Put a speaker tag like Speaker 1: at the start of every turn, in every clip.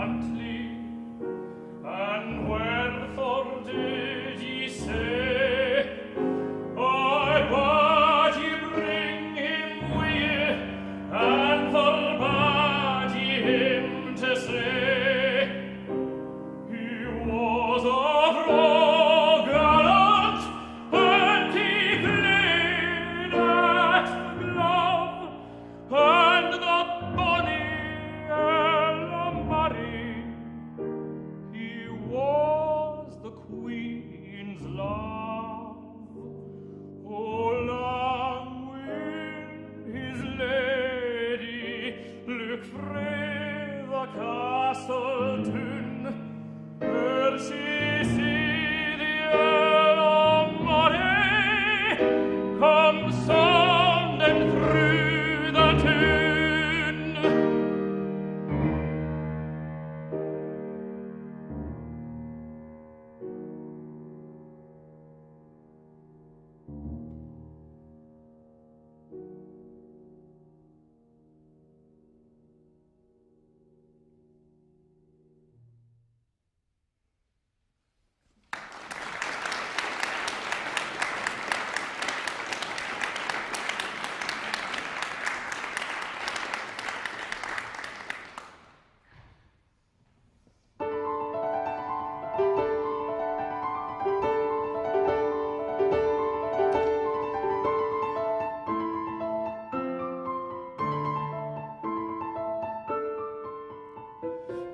Speaker 1: valiantly. And wherefore did ye say, I bade ye bring him wi' ye, and forbade ye him to say, he was of raw gallant, and he played at the glove, and the bonny Ella Marie, he was the Queen's love. Oh, long will his lady look frae the castle tune, where she see the Ella Marie come sounding through the tune.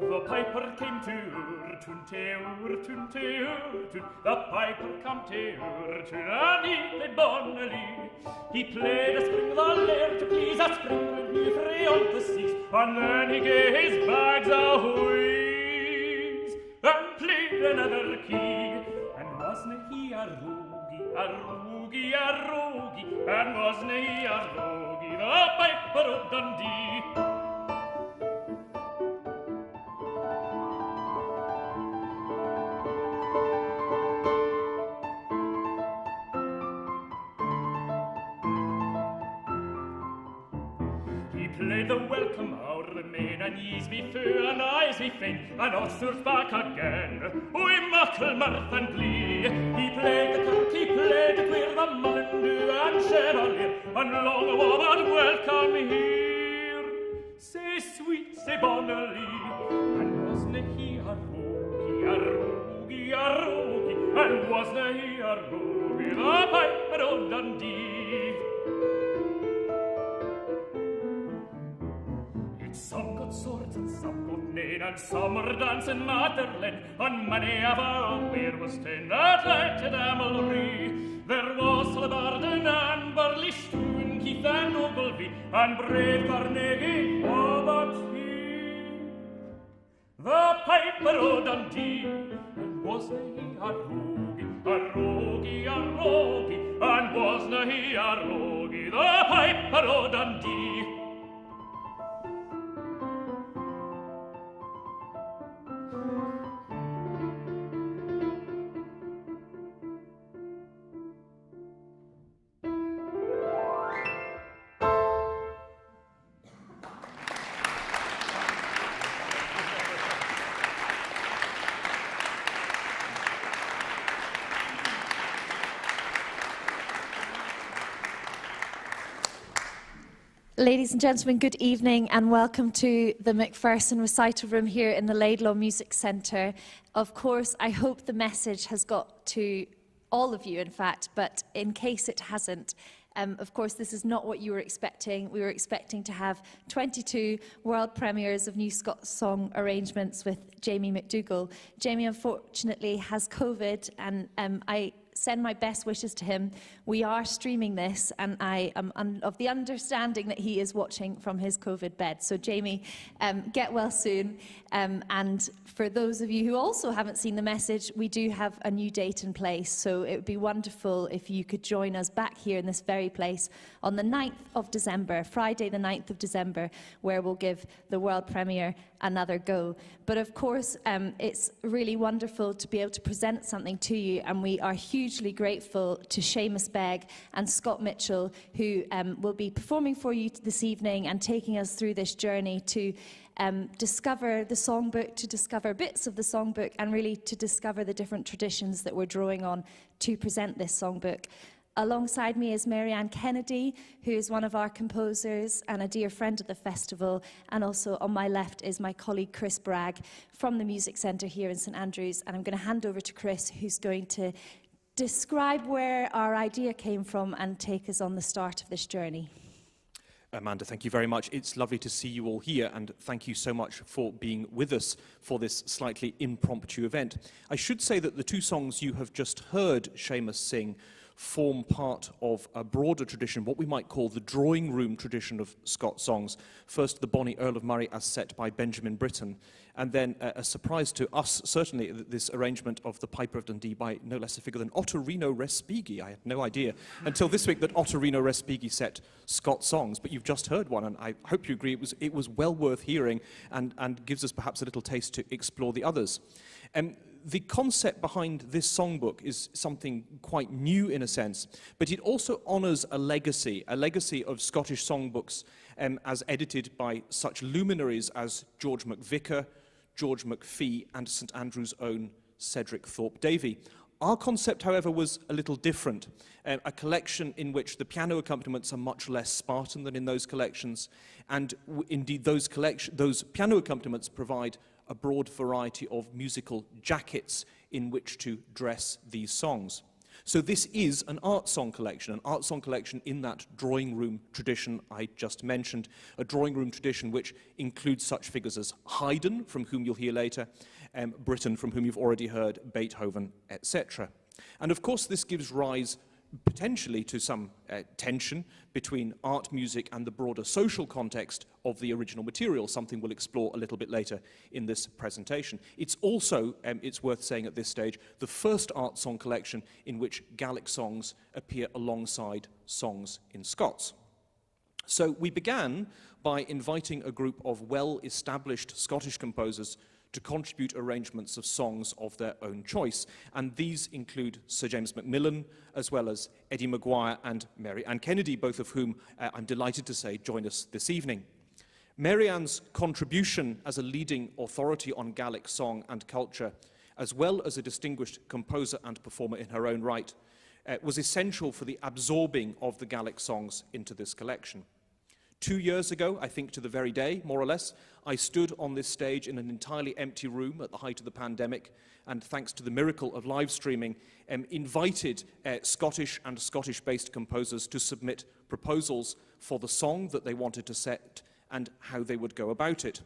Speaker 1: The piper came to tune, tune, tune. The piper came to tune, and he played bonnily. He played a spring the lair to please, a spring when he free on the seas, and then he gave his bags a wheeze, and played another key. And wasna he a rogie, a rogie, a rogie, and wasna he a rogie, the piper of Dundee. Played the welcome hour, the main, and ye's be feu, and eyes be faint, and Ulster's back again. Oi, muckle mirth and glee. He played the kirk, he played the queer, the Mullindu and Chevalier, and long a woman welcome here. Say sweet, say bonnily, and wasna he a rogie, a rogie, a rogie, and wasna he a rogie, the piper o' Dundee. Some got swords and some got nane, and some were dancing Madeleine, and many of our weir was ta'en that led to Amalry. There was Slabardin and Burley-Stoon, Keith and Ogilvy, and brave Carnegie, all but he, the piper o' Dundee. And wasna he a rogie, a rogie, a rogie, and wasna he a rogie, the piper o' Dundee.
Speaker 2: Ladies and gentlemen, good evening and welcome to the McPherson Recital Room here in the Laidlaw Music Centre. Of course, I hope the message has got to all of you, in fact, but in case it hasn't, of course, this is not what you were expecting. We were expecting to have 22 world premieres of new Scots song arrangements with Jamie McDougall. Jamie, unfortunately, has COVID, and I send my best wishes to him. We are streaming this, and I am of the understanding that he is watching from his COVID bed. So, Jamie, get well soon. And for those of you who also haven't seen the message, we do have a new date in place. So it would be wonderful if you could join us back here in this very place on the 9th of December, Friday the 9th of December, where we'll give the world premiere another go. But of course, it's really wonderful to be able to present something to you, and we are huge hugely grateful to Seamus Begg and Scott Mitchell, who will be performing for you this evening and taking us through this journey to discover the songbook, to discover bits of the songbook, and really to discover the different traditions that we're drawing on to present this songbook. Alongside me is Marianne Kennedy, who is one of our composers and a dear friend of the festival. And also on my left is my colleague Chris Bragg from the Music Centre here in St Andrews. And I'm going to hand over to Chris, who's going to describe where our idea came from and take us on the start of this journey.
Speaker 3: Amanda, thank you very much. It's lovely to see you all here, and thank you so much for being with us for this slightly impromptu event. I should say that the two songs you have just heard Seamus sing form part of a broader tradition, what we might call the drawing room tradition of Scots songs. First, the Bonnie Earl of Murray as set by Benjamin Britten, and then a surprise to us, certainly, this arrangement of the Piper of Dundee by no less a figure than Ottorino Respighi. I had no idea until this week that Ottorino Respighi set Scots songs, but you've just heard one, and I hope you agree it was well worth hearing and gives us perhaps a little taste to explore the others. The concept behind this songbook is something quite new in a sense, but it also honours a legacy of Scottish songbooks as edited by such luminaries as George McVicar, George McPhee, and St Andrew's own Cedric Thorpe Davy. Our concept, however, was a little different, a collection in which the piano accompaniments are much less Spartan than in those collections, and indeed those piano accompaniments provide a broad variety of musical jackets in which to dress these songs. So this is an art song collection in that drawing room tradition I just mentioned, a drawing room tradition which includes such figures as Haydn, from whom you'll hear later, Britten, from whom you've already heard, Beethoven, etc. And of course this gives rise potentially to some tension between art music and the broader social context of the original material, something we'll explore a little bit later in this presentation. It's also, it's worth saying at this stage, the first art song collection in which Gaelic songs appear alongside songs in Scots. So we began by inviting a group of well-established Scottish composers to contribute arrangements of songs of their own choice. And these include Sir James Macmillan, as well as Eddie McGuire and Mary Ann Kennedy, both of whom I'm delighted to say join us this evening. Mary Ann's contribution as a leading authority on Gaelic song and culture, as well as a distinguished composer and performer in her own right, was essential for the absorbing of the Gaelic songs into this collection. 2 years ago, I think to the very day, more or less, I stood on this stage in an entirely empty room at the height of the pandemic, and thanks to the miracle of live streaming, invited Scottish and Scottish-based composers to submit proposals for the song that they wanted to set and how they would go about it.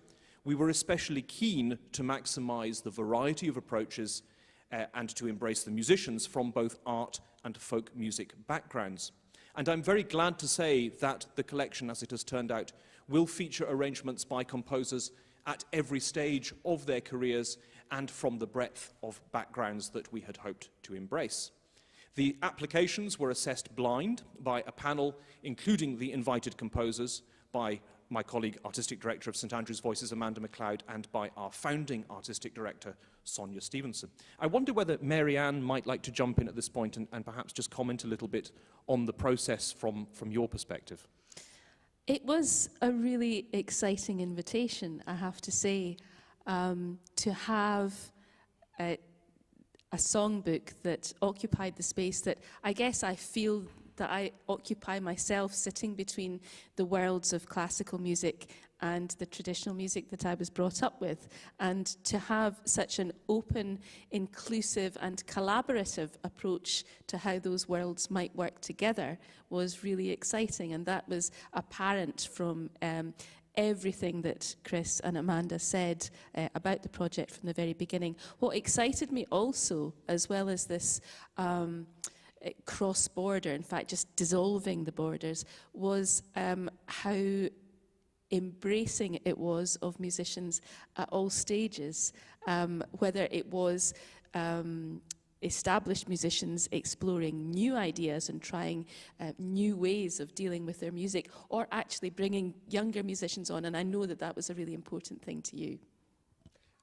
Speaker 3: We were especially keen to maximize the variety of approaches and to embrace the musicians from both art and folk music backgrounds. And I'm very glad to say that the collection, as it has turned out, will feature arrangements by composers at every stage of their careers and from the breadth of backgrounds that we had hoped to embrace. The applications were assessed blind by a panel, including the invited composers, by my colleague, Artistic Director of St Andrew's Voices, Amanda MacLeod, and by our founding Artistic Director, Sonia Stevenson. I wonder whether Mary Ann might like to jump in at this point and perhaps just comment a little bit on the process from your perspective.
Speaker 4: It was a really exciting invitation, I have to say, to have a songbook that occupied the space that I guess I feel that I occupy myself, sitting between the worlds of classical music and the traditional music that I was brought up with. And to have such an open, inclusive and collaborative approach to how those worlds might work together was really exciting. And that was apparent from everything that Chris and Amanda said about the project from the very beginning. What excited me also, as well as this cross-border, in fact, just dissolving the borders, was how embracing it was of musicians at all stages, whether it was established musicians exploring new ideas and trying new ways of dealing with their music, or actually bringing younger musicians on, and I know that that was a really important thing to you.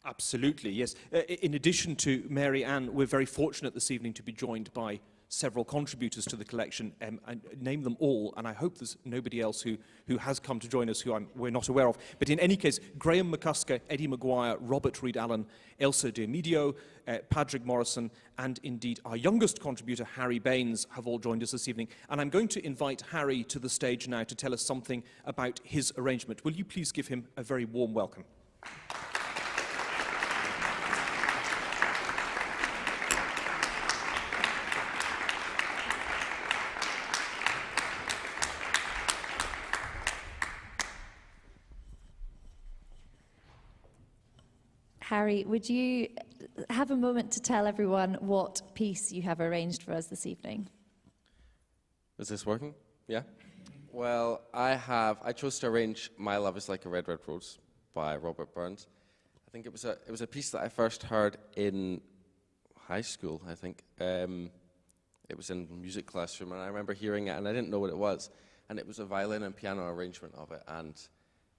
Speaker 3: Absolutely, yes. In addition to Mary Ann, we're very fortunate this evening to be joined by several contributors to the collection. I name them all, and I hope there's nobody else who has come to join us who we're not aware of. But in any case, Graham McCusker, Eddie McGuire, Robert Reid Allan, Ailsa di Emidio, Padruig Morrison, and indeed our youngest contributor, Harry Baines, have all joined us this evening. And I'm going to invite Harry to the stage now to tell us something about his arrangement. Will you please give him a very warm welcome?
Speaker 2: Harry, would you have a moment to tell everyone what piece you have arranged for us this evening?
Speaker 5: Is this working? Yeah? Well, I chose to arrange My Love is Like a Red, Red Rose by Robert Burns. I think it was a piece that I first heard in high school, I think. It was in music classroom, and I remember hearing it, and I didn't know what it was. And it was a violin and piano arrangement of it, and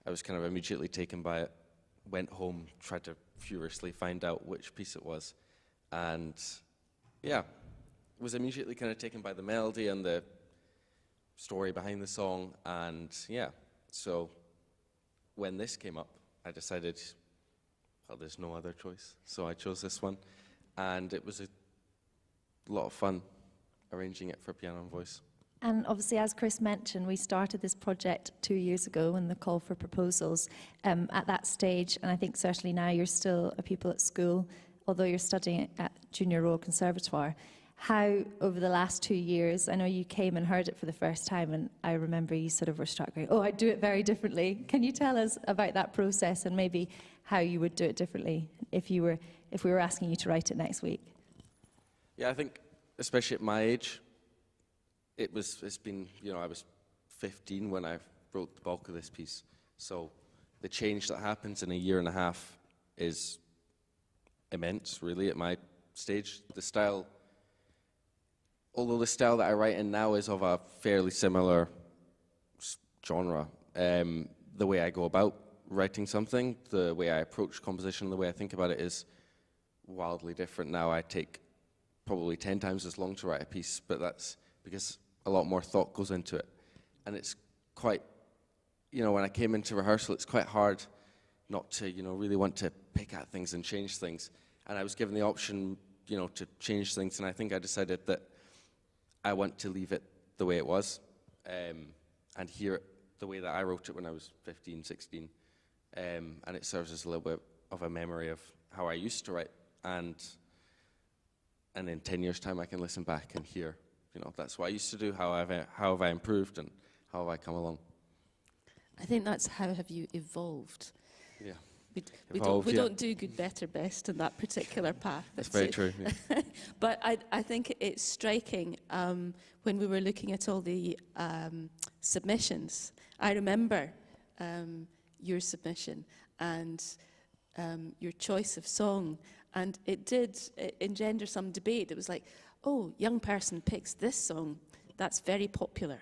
Speaker 5: I was kind of immediately taken by it. Went home, tried to furiously find out which piece it was, and yeah, was immediately kind of taken by the melody and the story behind the song, and yeah, so when this came up, I decided, well, there's no other choice, so I chose this one, and it was a lot of fun arranging it for piano and voice.
Speaker 2: And obviously, as Chris mentioned, we started this project 2 years ago in the call for proposals at that stage. And I think certainly now you're still a pupil at school, although you're studying at Junior Royal Conservatoire. How, over the last 2 years, I know you came and heard it for the first time, and I remember you sort of were struck going, oh, I'd do it very differently. Can you tell us about that process and maybe how you would do it differently if we were asking you to write it next week?
Speaker 5: Yeah, I think, especially at my age, I was 15 when I wrote the bulk of this piece. So the change that happens in a year and a half is immense, really, at my stage. The style, although the style that I write in now is of a fairly similar genre, the way I go about writing something, the way I approach composition, the way I think about it is wildly different now. I take probably 10 times as long to write a piece, but that's because a lot more thought goes into it. And it's quite, when I came into rehearsal, it's quite hard not to, really want to pick at things and change things. And I was given the option, to change things, and I think I decided that I want to leave it the way it was, and hear it the way that I wrote it when I was 15, 16. And it serves as a little bit of a memory of how I used to write, and in 10 years' time I can listen back and hear, that's what I used to do, how have I improved, and how have I come along.
Speaker 4: I think that's how have you evolved.
Speaker 5: Yeah.
Speaker 4: We don't do good, better, best in that particular path.
Speaker 5: That's very true. Yeah.
Speaker 4: But I think it's striking when we were looking at all the submissions. I remember your submission and your choice of song, and it did engender some debate. It was like, oh, young person picks this song, that's very popular.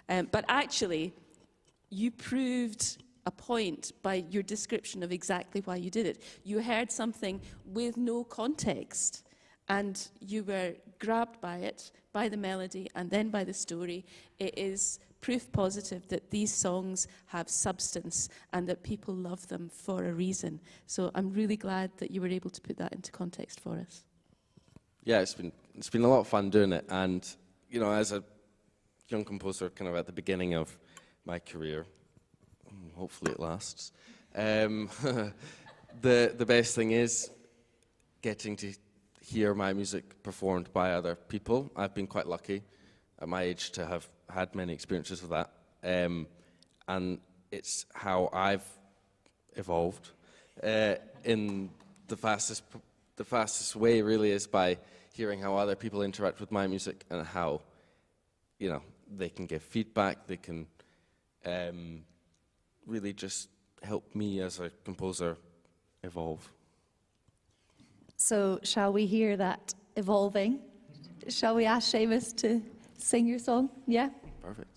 Speaker 4: But actually, you proved a point by your description of exactly why you did it. You heard something with no context, and you were grabbed by it, by the melody, and then by the story. It is proof positive that these songs have substance and that people love them for a reason. So I'm really glad that you were able to put that into context for us.
Speaker 5: Yeah, it's been a lot of fun doing it, and as a young composer, kind of at the beginning of my career, hopefully it lasts. The best thing is getting to hear my music performed by other people. I've been quite lucky at my age to have had many experiences of that, and it's how I've evolved in the fastest way. Really, is by hearing how other people interact with my music and how they can give feedback. They can really just help me as a composer evolve.
Speaker 2: So shall we hear that evolving? Shall we ask Seamus to sing your song? Yeah?
Speaker 5: Perfect.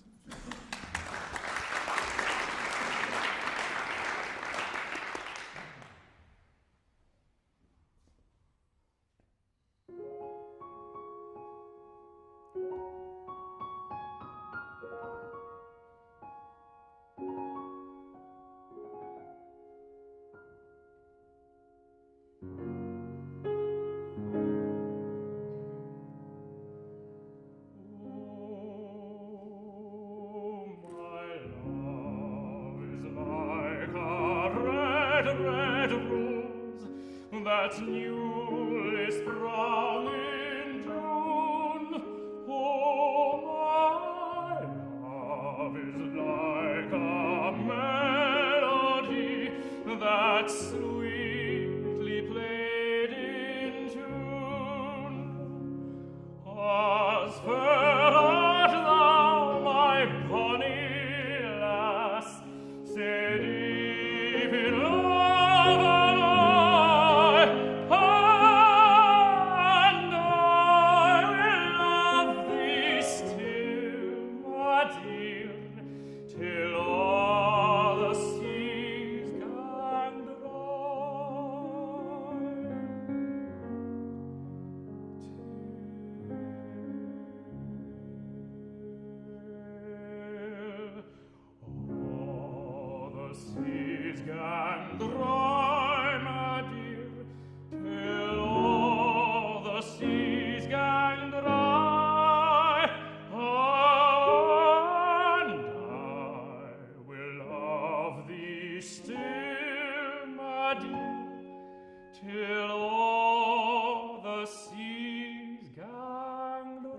Speaker 1: that newly sprung in June. Oh, my love is like a melody that sweetly played in tune. As fair art thou, my bonny lass, said deep in love and I will love thee still, my dear, till all the seas gang all the seas gang dry, my dear, till all the seas gang dry, and I will love thee still, my dear, till all the seas gang dry.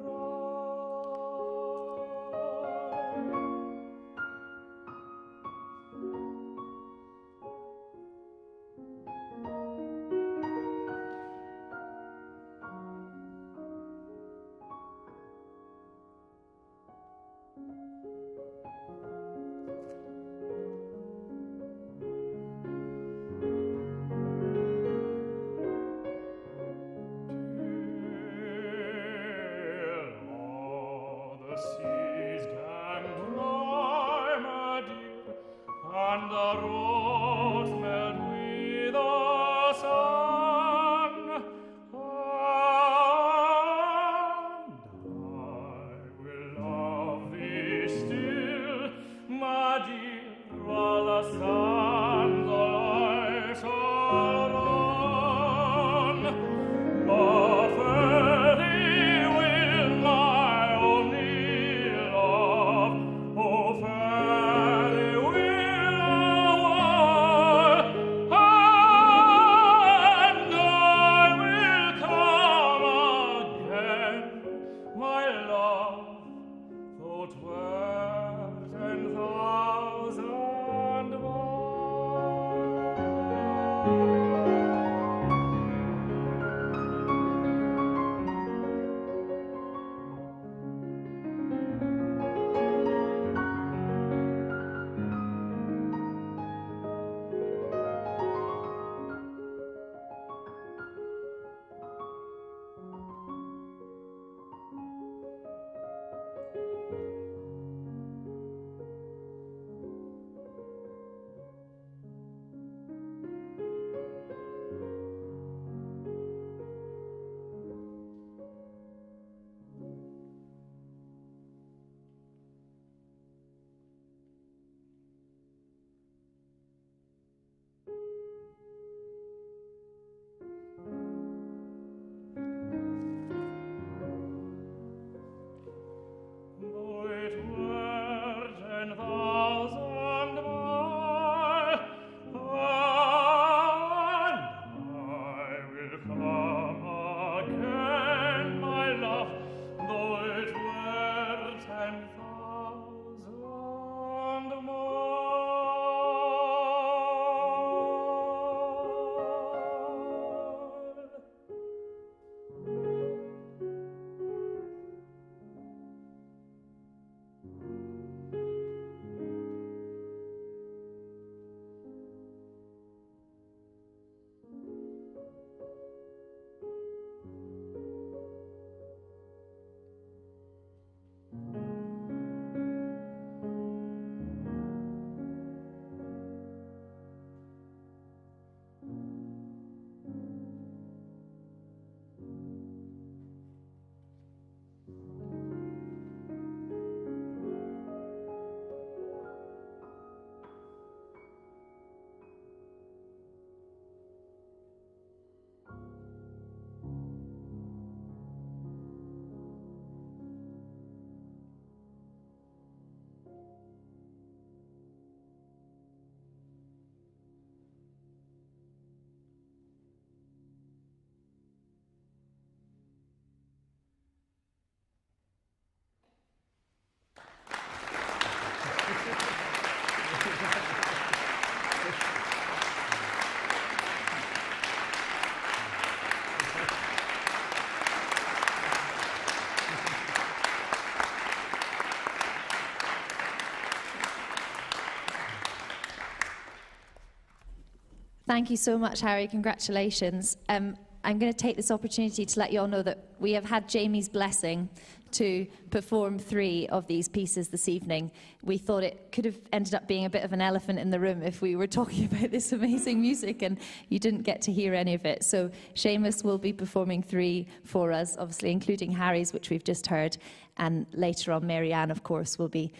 Speaker 2: Thank you so much, Harry. Congratulations. I'm going to take this opportunity to let you all know that we have had Jamie's blessing to perform 3 of these pieces this evening. We thought it could have ended up being a bit of an elephant in the room if we were talking about this amazing music and you didn't get to hear any of it. So Seamus will be performing 3 for us, obviously including Harry's, which we've just heard. And later on, Marianne, of course, will be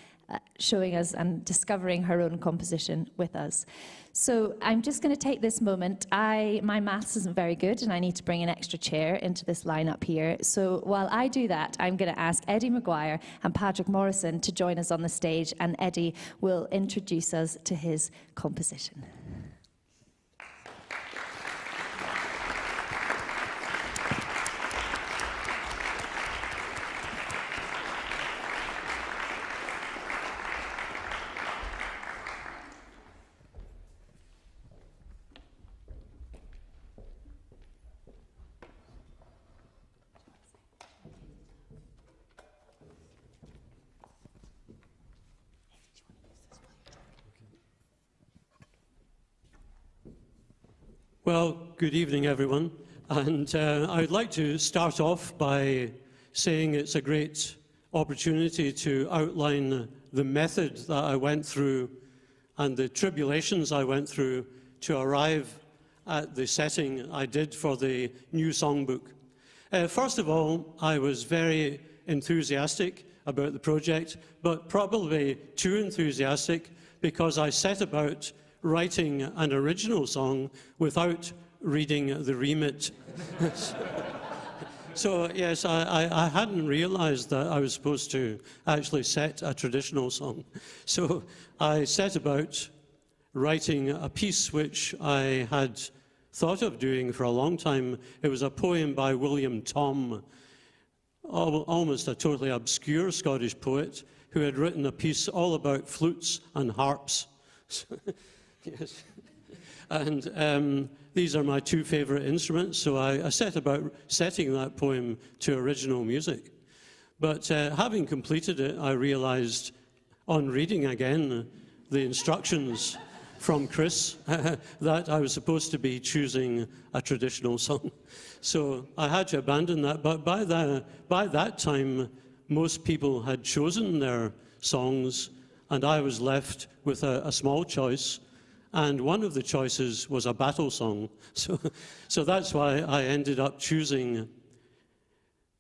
Speaker 2: showing us and discovering her own composition with us. So I'm just going to take this moment. My maths isn't very good, and I need to bring an extra chair into this lineup here. So while I do that, I'm going to ask Eddie McGuire and Padruig Morrison to join us on the stage, and Eddie will introduce us to his composition.
Speaker 6: Well, good evening, everyone. And I'd like to start off by saying it's a great opportunity to outline the method that I went through and the tribulations I went through to arrive at the setting I did for the new songbook. First of all, I was very enthusiastic about the project, but probably too enthusiastic because I set about writing an original song without reading the remit. So, yes, I hadn't realized that I was supposed to actually set a traditional song. So I set about writing a piece which I had thought of doing for a long time. It was a poem by William Thom, almost a totally obscure Scottish poet who had written a piece all about flutes and harps. Yes. And these are my 2 favorite instruments, so I set about setting that poem to original music. But having completed it, I realized on reading again the instructions from Chris that I was supposed to be choosing a traditional song. So I had to abandon that, but by that time, most people had chosen their songs, and I was left with a small choice. And one of the choices was a battle song. So that's why I ended up choosing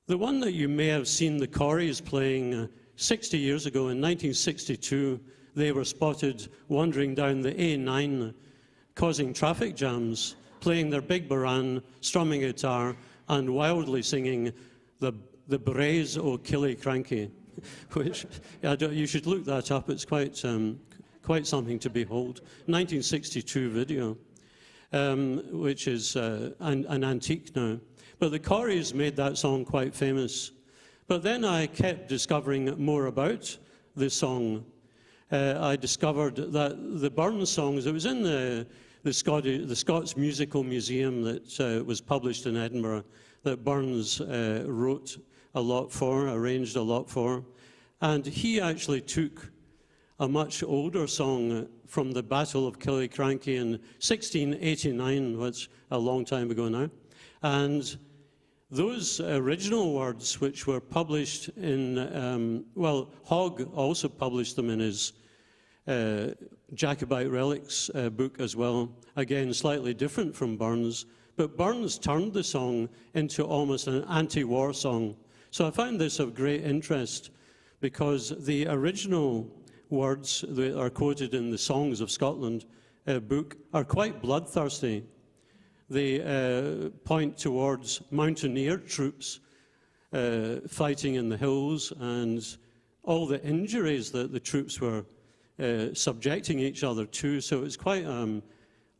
Speaker 6: the one that you may have seen the Corries playing 60 years ago in 1962. They were spotted wandering down the A9, causing traffic jams, playing their big baran, strumming a guitar, and wildly singing the Braes o' Killiecrankie, which you should look that up. It's quite something to behold. 1962 video, which is an antique now. But the Corries made that song quite famous. But then I kept discovering more about the song. I discovered that the Burns songs, it was in the Scots Musical Museum that was published in Edinburgh, that Burns wrote a lot for, arranged a lot for. And he actually took a much older song from the Battle of Killiecrankie in 1689, which a long time ago now. And those original words, which were published in, Hogg also published them in his Jacobite Relics book as well, again slightly different from Burns, but Burns turned the song into almost an anti-war song. So I found this of great interest because the original words that are quoted in the Songs of Scotland book are quite bloodthirsty. They point towards mountaineer troops fighting in the hills and all the injuries that the troops were subjecting each other to. So it's quite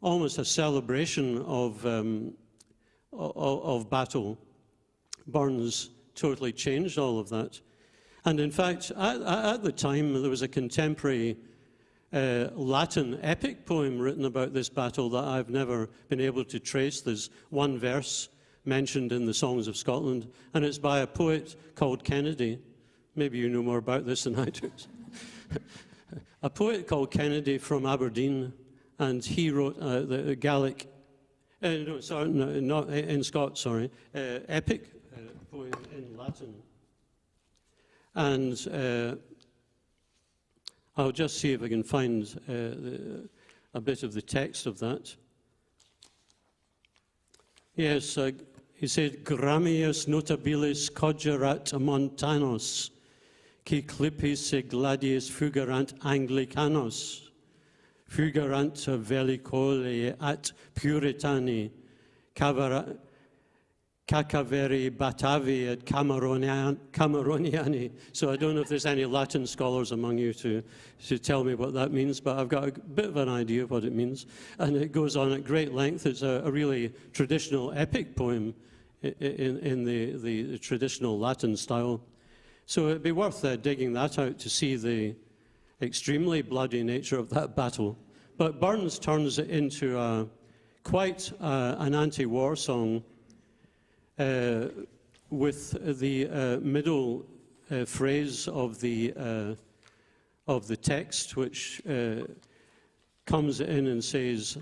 Speaker 6: almost a celebration of battle. Burns totally changed all of that. And in fact, at the time, there was a contemporary Latin epic poem written about this battle that I've never been able to trace. There's one verse mentioned in the Songs of Scotland, and it's by a poet called Kennedy. Maybe you know more about this than I do. A poet called Kennedy from Aberdeen, and he wrote the Gaelic, not in Scots, epic poem in Latin. And I'll just see if I can find a bit of the text of that. Yes, he said, Gramius notabilis cogerat montanos, qui clipis e gladiis fugarant Anglicanos, fugarant velicole at Puritani, Cacaveri Batavi et Cameroniani. So I don't know if there's any Latin scholars among you to tell me what that means, but I've got a bit of an idea of what it means. And it goes on at great length. It's a really traditional epic poem in the traditional Latin style. So it'd be worth digging that out to see the extremely bloody nature of that battle. But Burns turns it into quite an anti-war song with the middle phrase of the text, which comes in and says,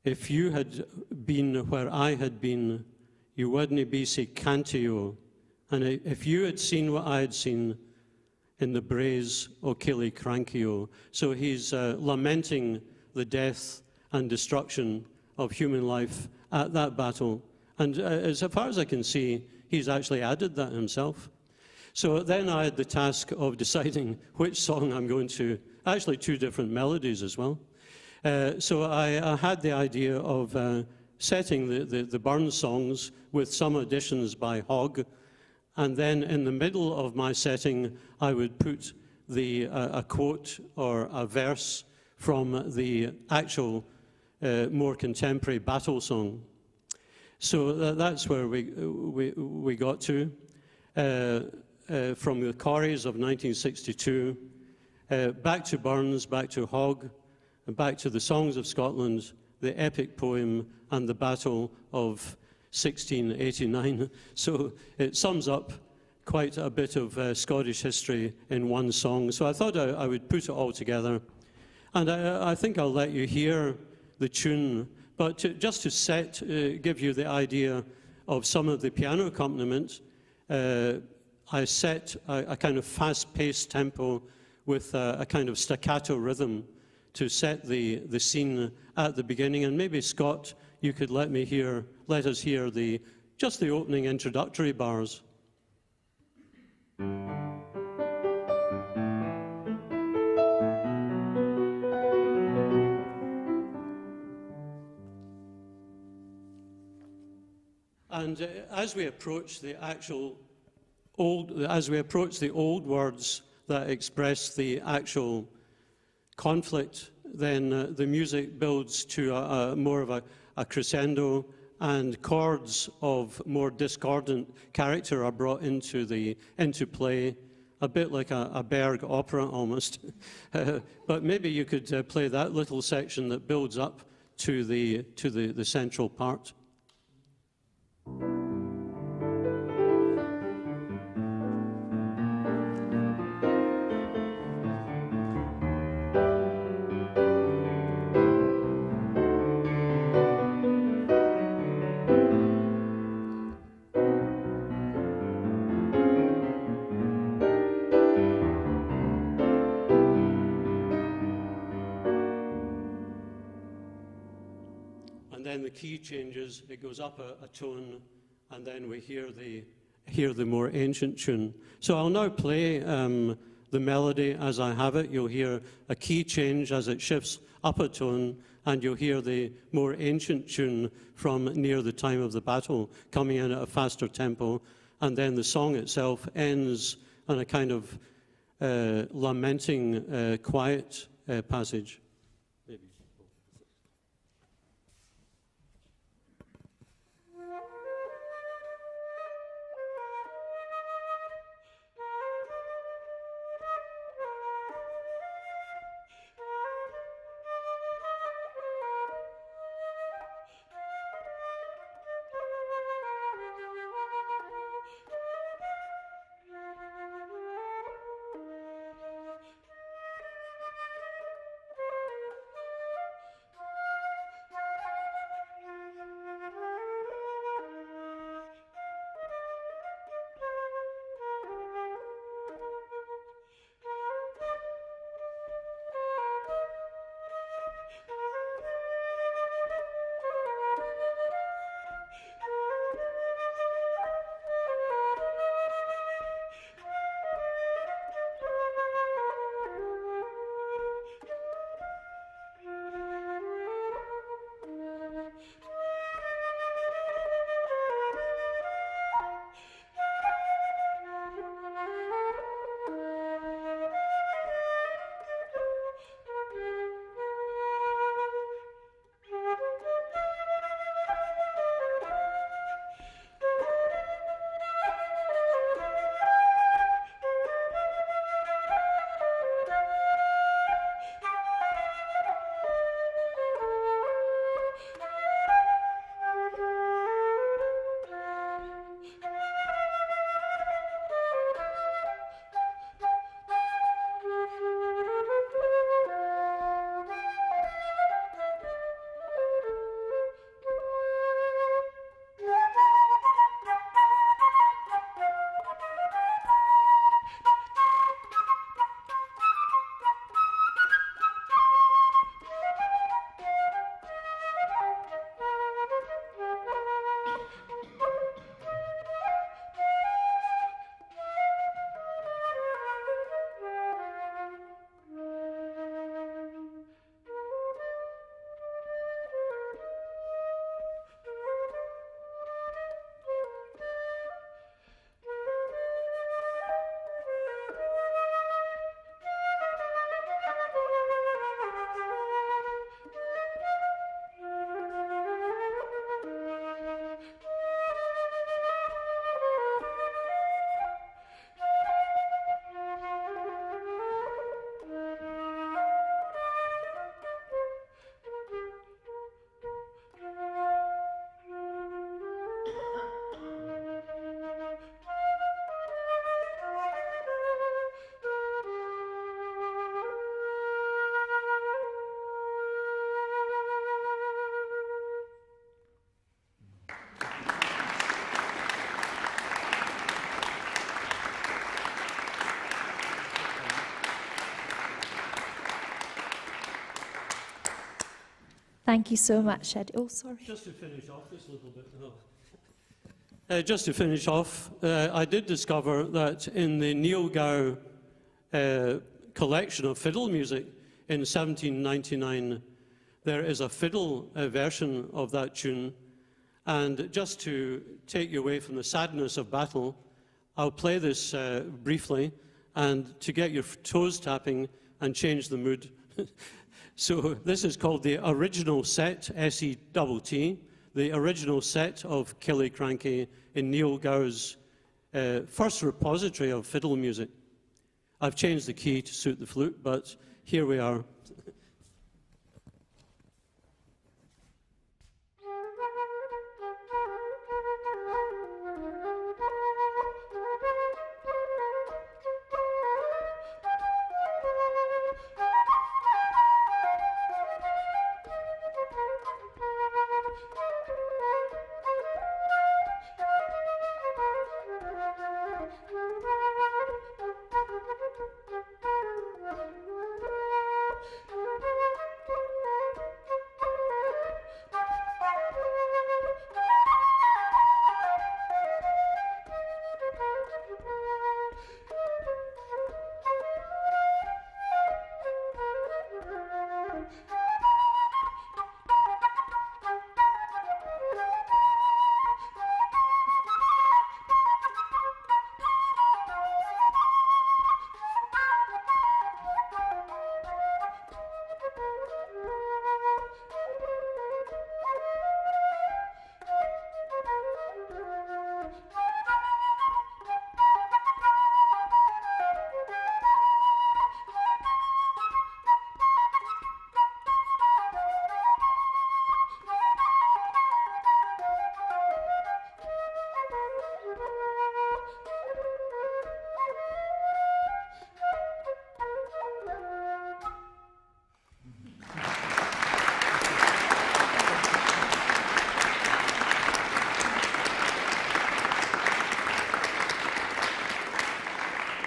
Speaker 6: if you had been where I had been, you wouldn't be so cantio. And if you had seen what I had seen in the braes o Killy Crankio. So he's lamenting the death and destruction of human life at that battle. And as far as I can see, he's actually added that himself. So then I had the task of deciding which song I'm going to, actually 2 different melodies as well. So I had the idea of setting the Burns songs with some additions by Hogg, and then in the middle of my setting, I would put a quote or a verse from the actual more contemporary battle song. So that's where we got to. From the Corries of 1962, back to Burns, back to Hogg, and back to the Songs of Scotland, the epic poem, and the Battle of 1689. So it sums up quite a bit of Scottish history in one song. So I thought I would put it all together. And I think I'll let you hear the tune, but just to give you the idea of some of the piano accompaniment, I set a kind of fast-paced tempo with a kind of staccato rhythm to set the scene at the beginning. And maybe, Scott, you could let us hear just the opening introductory bars. And as we approach the old words that express the actual conflict, then the music builds to more of a crescendo, and chords of more discordant character are brought into play, a bit like a Berg opera almost. But maybe you could play that little section that builds up to the central part. Then the key changes, it goes up a tone, and then we hear the more ancient tune. So I'll now play the melody as I have it. You'll hear a key change as it shifts up a tone, and you'll hear the more ancient tune from near the time of the battle coming in at a faster tempo, and then the song itself ends on a kind of lamenting, quiet passage.
Speaker 2: Thank you so much, Ed. Oh, sorry.
Speaker 6: Just to finish off this little bit. Just to finish off, I did discover that in the Neil Gow collection of fiddle music in 1799, there is a fiddle version of that tune. And just to take you away from the sadness of battle, I'll play this briefly, and to get your toes tapping and change the mood. So this is called the original set, S-E-T-T, the original set of Killiecrankie in Neil Gow's first repository of fiddle music. I've changed the key to suit the flute, but here we are.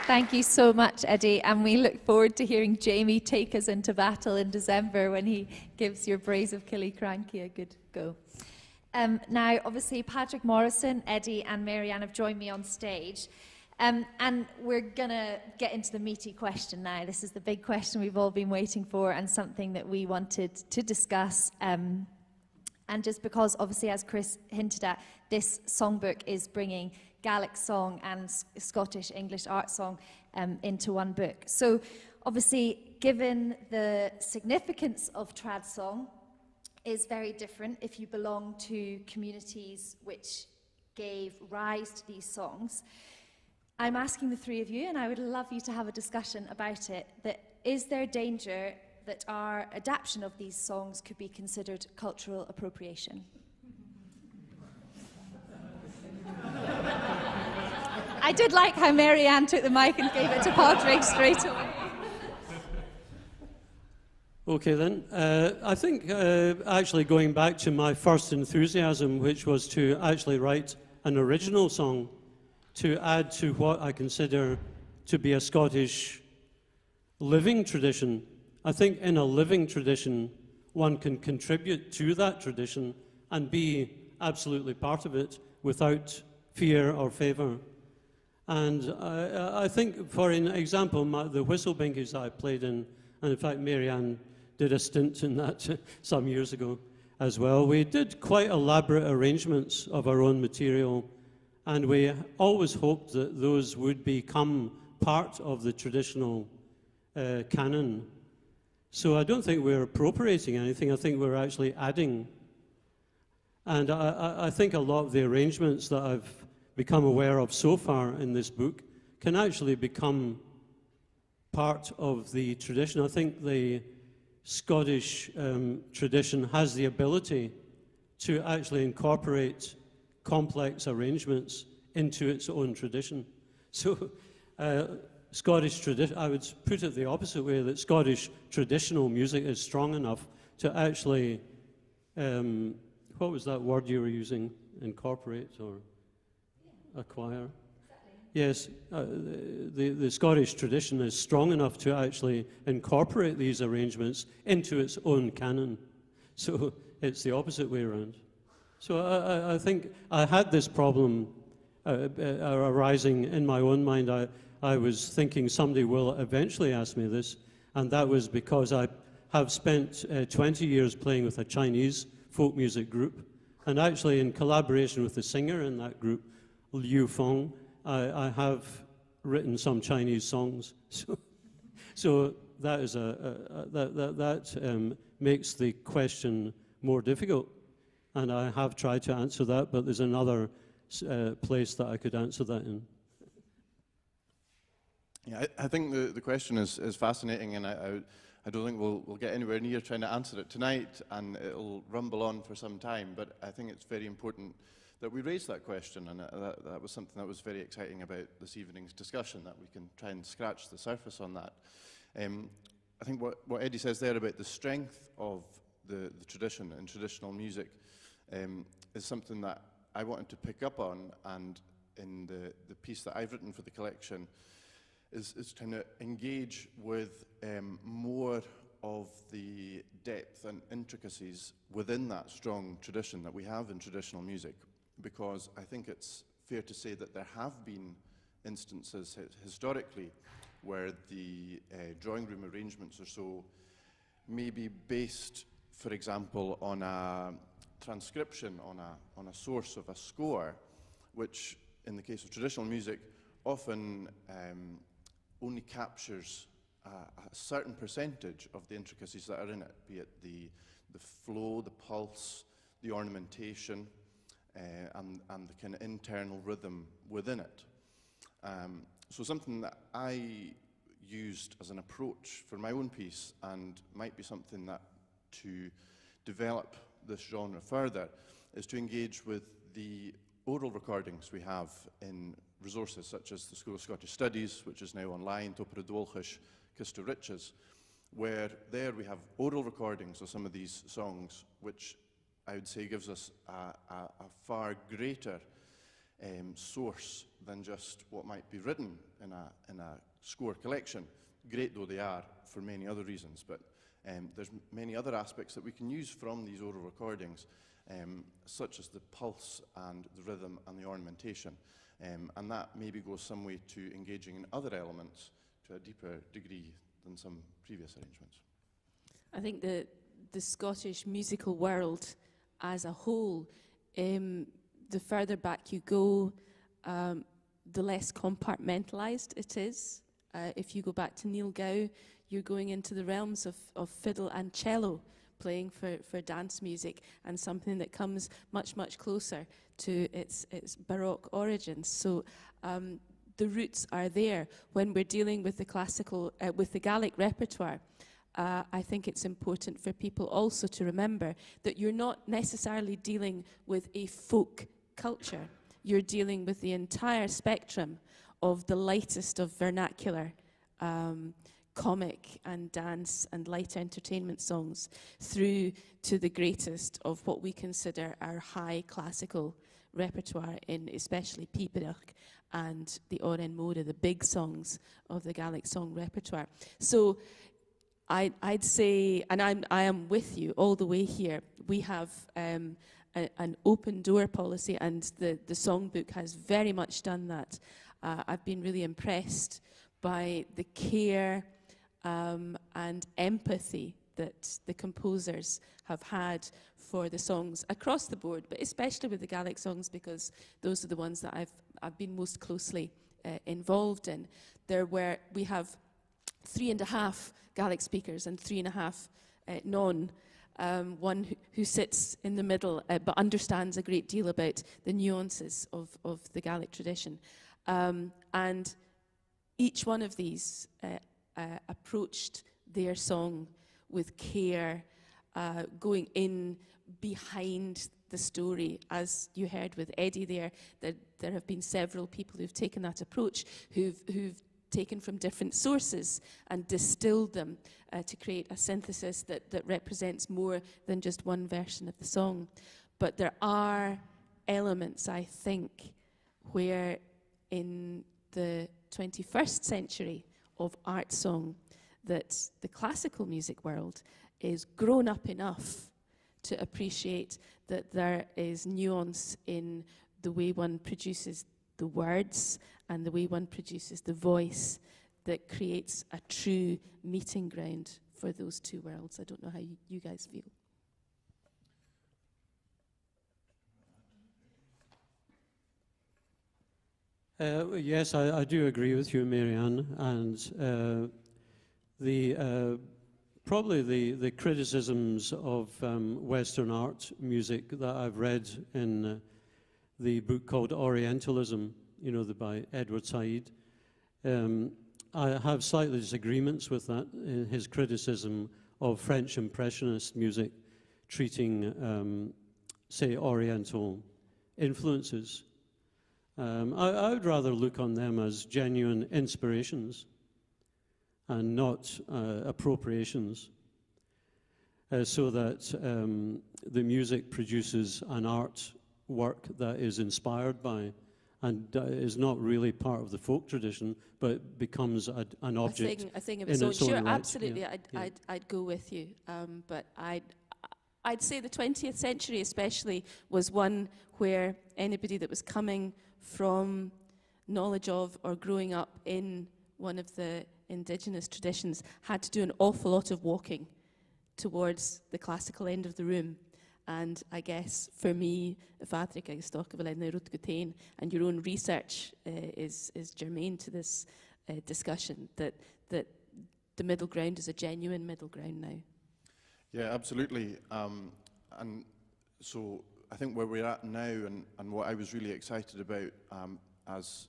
Speaker 2: Thank you so much, Eddie, and we look forward to hearing Jamie take us into battle in December when he gives your Braes of Killiecrankie a good go. Now, obviously, Padruig Morrison, Eddie and Marianne have joined me on stage, and we're going to get into the meaty question now. This is the big question we've all been waiting for and something that we wanted to discuss. And just because, obviously, as Chris hinted at, this songbook is bringing Gaelic song and Scottish English art song into one book. So obviously, given the significance of trad song is very different if you belong to communities which gave rise to these songs, I'm asking the three of you, and I would love you to have a discussion about it, that is there danger that our adaptation of these songs could be considered cultural appropriation? I did like how Marianne took the mic and gave it to Padruig straight away.
Speaker 6: Okay then, I think actually going back to my first enthusiasm, which was to actually write an original song to add to what I consider to be a Scottish living tradition. I think in a living tradition, one can contribute to that tradition and be absolutely part of it without fear or favour. And I think, for an example, the whistle binkies that I played in, and in fact Marianne did a stint in that some years ago as well, we did quite elaborate arrangements of our own material, and we always hoped that those would become part of the traditional canon. So I don't think we're appropriating anything, I think we're actually adding. And I think a lot of the arrangements that I've become aware of so far in this book can actually become part of the tradition. I think the Scottish tradition has the ability to actually incorporate complex arrangements into its own tradition. So Scottish tradition, I would put it the opposite way, that Scottish traditional music is strong enough to actually, what was that word you were using, incorporate or acquire? Yes, the Scottish tradition is strong enough to actually incorporate these arrangements into its own canon. So it's the opposite way around. So I think I had this problem arising in my own mind. I was thinking somebody will eventually ask me this, and that was because I have spent 20 years playing with a Chinese folk music group, and actually in collaboration with the singer in that group, Liu Feng, I have written some Chinese songs. So that is that makes the question more difficult, and I have tried to answer that, but there's another place that I could answer that in.
Speaker 7: Yeah, I think the question is fascinating, and I don't think we'll get anywhere near trying to answer it tonight, and it'll rumble on for some time, but I think it's very important that we raise that question, and that was something that was very exciting about this evening's discussion, that we can try and scratch the surface on that. I think what Eddie says there about the strength of the tradition and traditional music is something that I wanted to pick up on, and in the piece that I've written for the collection is trying to engage with more of the depth and intricacies within that strong tradition that we have in traditional music, because I think it's fair to say that there have been instances historically where the drawing room arrangements or so may be based, for example, on a transcription, on a source of a score, which in the case of traditional music often only captures a certain percentage of the intricacies that are in it, be it the flow, the pulse, the ornamentation, and the kind of internal rhythm within it. So something that I used as an approach for my own piece, and might be something that to develop this genre further, is to engage with the oral recordings we have in resources such as the School of Scottish Studies, which is now online, Topra Dwolchish, Kister Riches, where there we have oral recordings of some of these songs, which I would say gives us a far greater source than just what might be written in a score collection, great though they are for many other reasons. But there's many other aspects that we can use from these oral recordings, such as the pulse and the rhythm and the ornamentation. And that maybe goes some way to engaging in other elements to a deeper degree than some previous arrangements.
Speaker 4: I think the Scottish musical world as a whole, the further back you go, the less compartmentalised it is. If you go back to Neil Gow, you're going into the realms of fiddle and cello playing for dance music, and something that comes much, much closer to its Baroque origins. So the roots are there. When we're dealing with the classical, with the Gaelic repertoire, I think it's important for people also to remember that you're not necessarily dealing with a folk culture. You're dealing with the entire spectrum of the lightest of vernacular comic and dance and light entertainment songs through to the greatest of what we consider our high classical repertoire, in especially Padruig and the Oren Moda, the big songs of the Gaelic song repertoire. So I'd say, and I am with you all the way here, we have an open door policy, and the Songbook has very much done that. I've been really impressed by the care and empathy that the composers have had for the songs across the board, but especially with the Gaelic songs, because those are the ones that I've been most closely involved in. We have 3.5 Gaelic speakers and 3.5 non. One who sits in the middle but understands a great deal about the nuances of the Gaelic tradition. And each one of these approached their song with care, going in behind the story. As you heard with Eddie there have been several people who've taken that approach, who've taken from different sources and distilled them to create a synthesis that represents more than just one version of the song. But there are elements, I think, where in the 21st century of art song, that the classical music world is grown up enough to appreciate that there is nuance in the way one produces the words and the way one produces the voice that creates a true meeting ground for those two worlds. I don't know how you guys feel.
Speaker 6: Yes, I do agree with you, Marianne, and probably the criticisms of Western art music that I've read in the book called Orientalism, by Edward Said. I have slightly disagreements with that, in his criticism of French Impressionist music treating, say, Oriental influences. I would rather look on them as genuine inspirations and not appropriations, so that the music produces an art work that is inspired by and is not really part of the folk tradition, but becomes an object
Speaker 4: a thing of
Speaker 6: in
Speaker 4: its own.
Speaker 6: its own
Speaker 4: Sure,
Speaker 6: right.
Speaker 4: absolutely, I'd go with you. But I'd say the 20th century especially was one where anybody that was coming from knowledge of or growing up in one of the indigenous traditions had to do an awful lot of walking towards the classical end of the room. And I guess for me, Padruig agus Morrison and your own research is germane to this discussion, that the middle ground is a genuine middle ground now.
Speaker 7: Yeah, absolutely. And so I think where we're at now, and what I was really excited about, as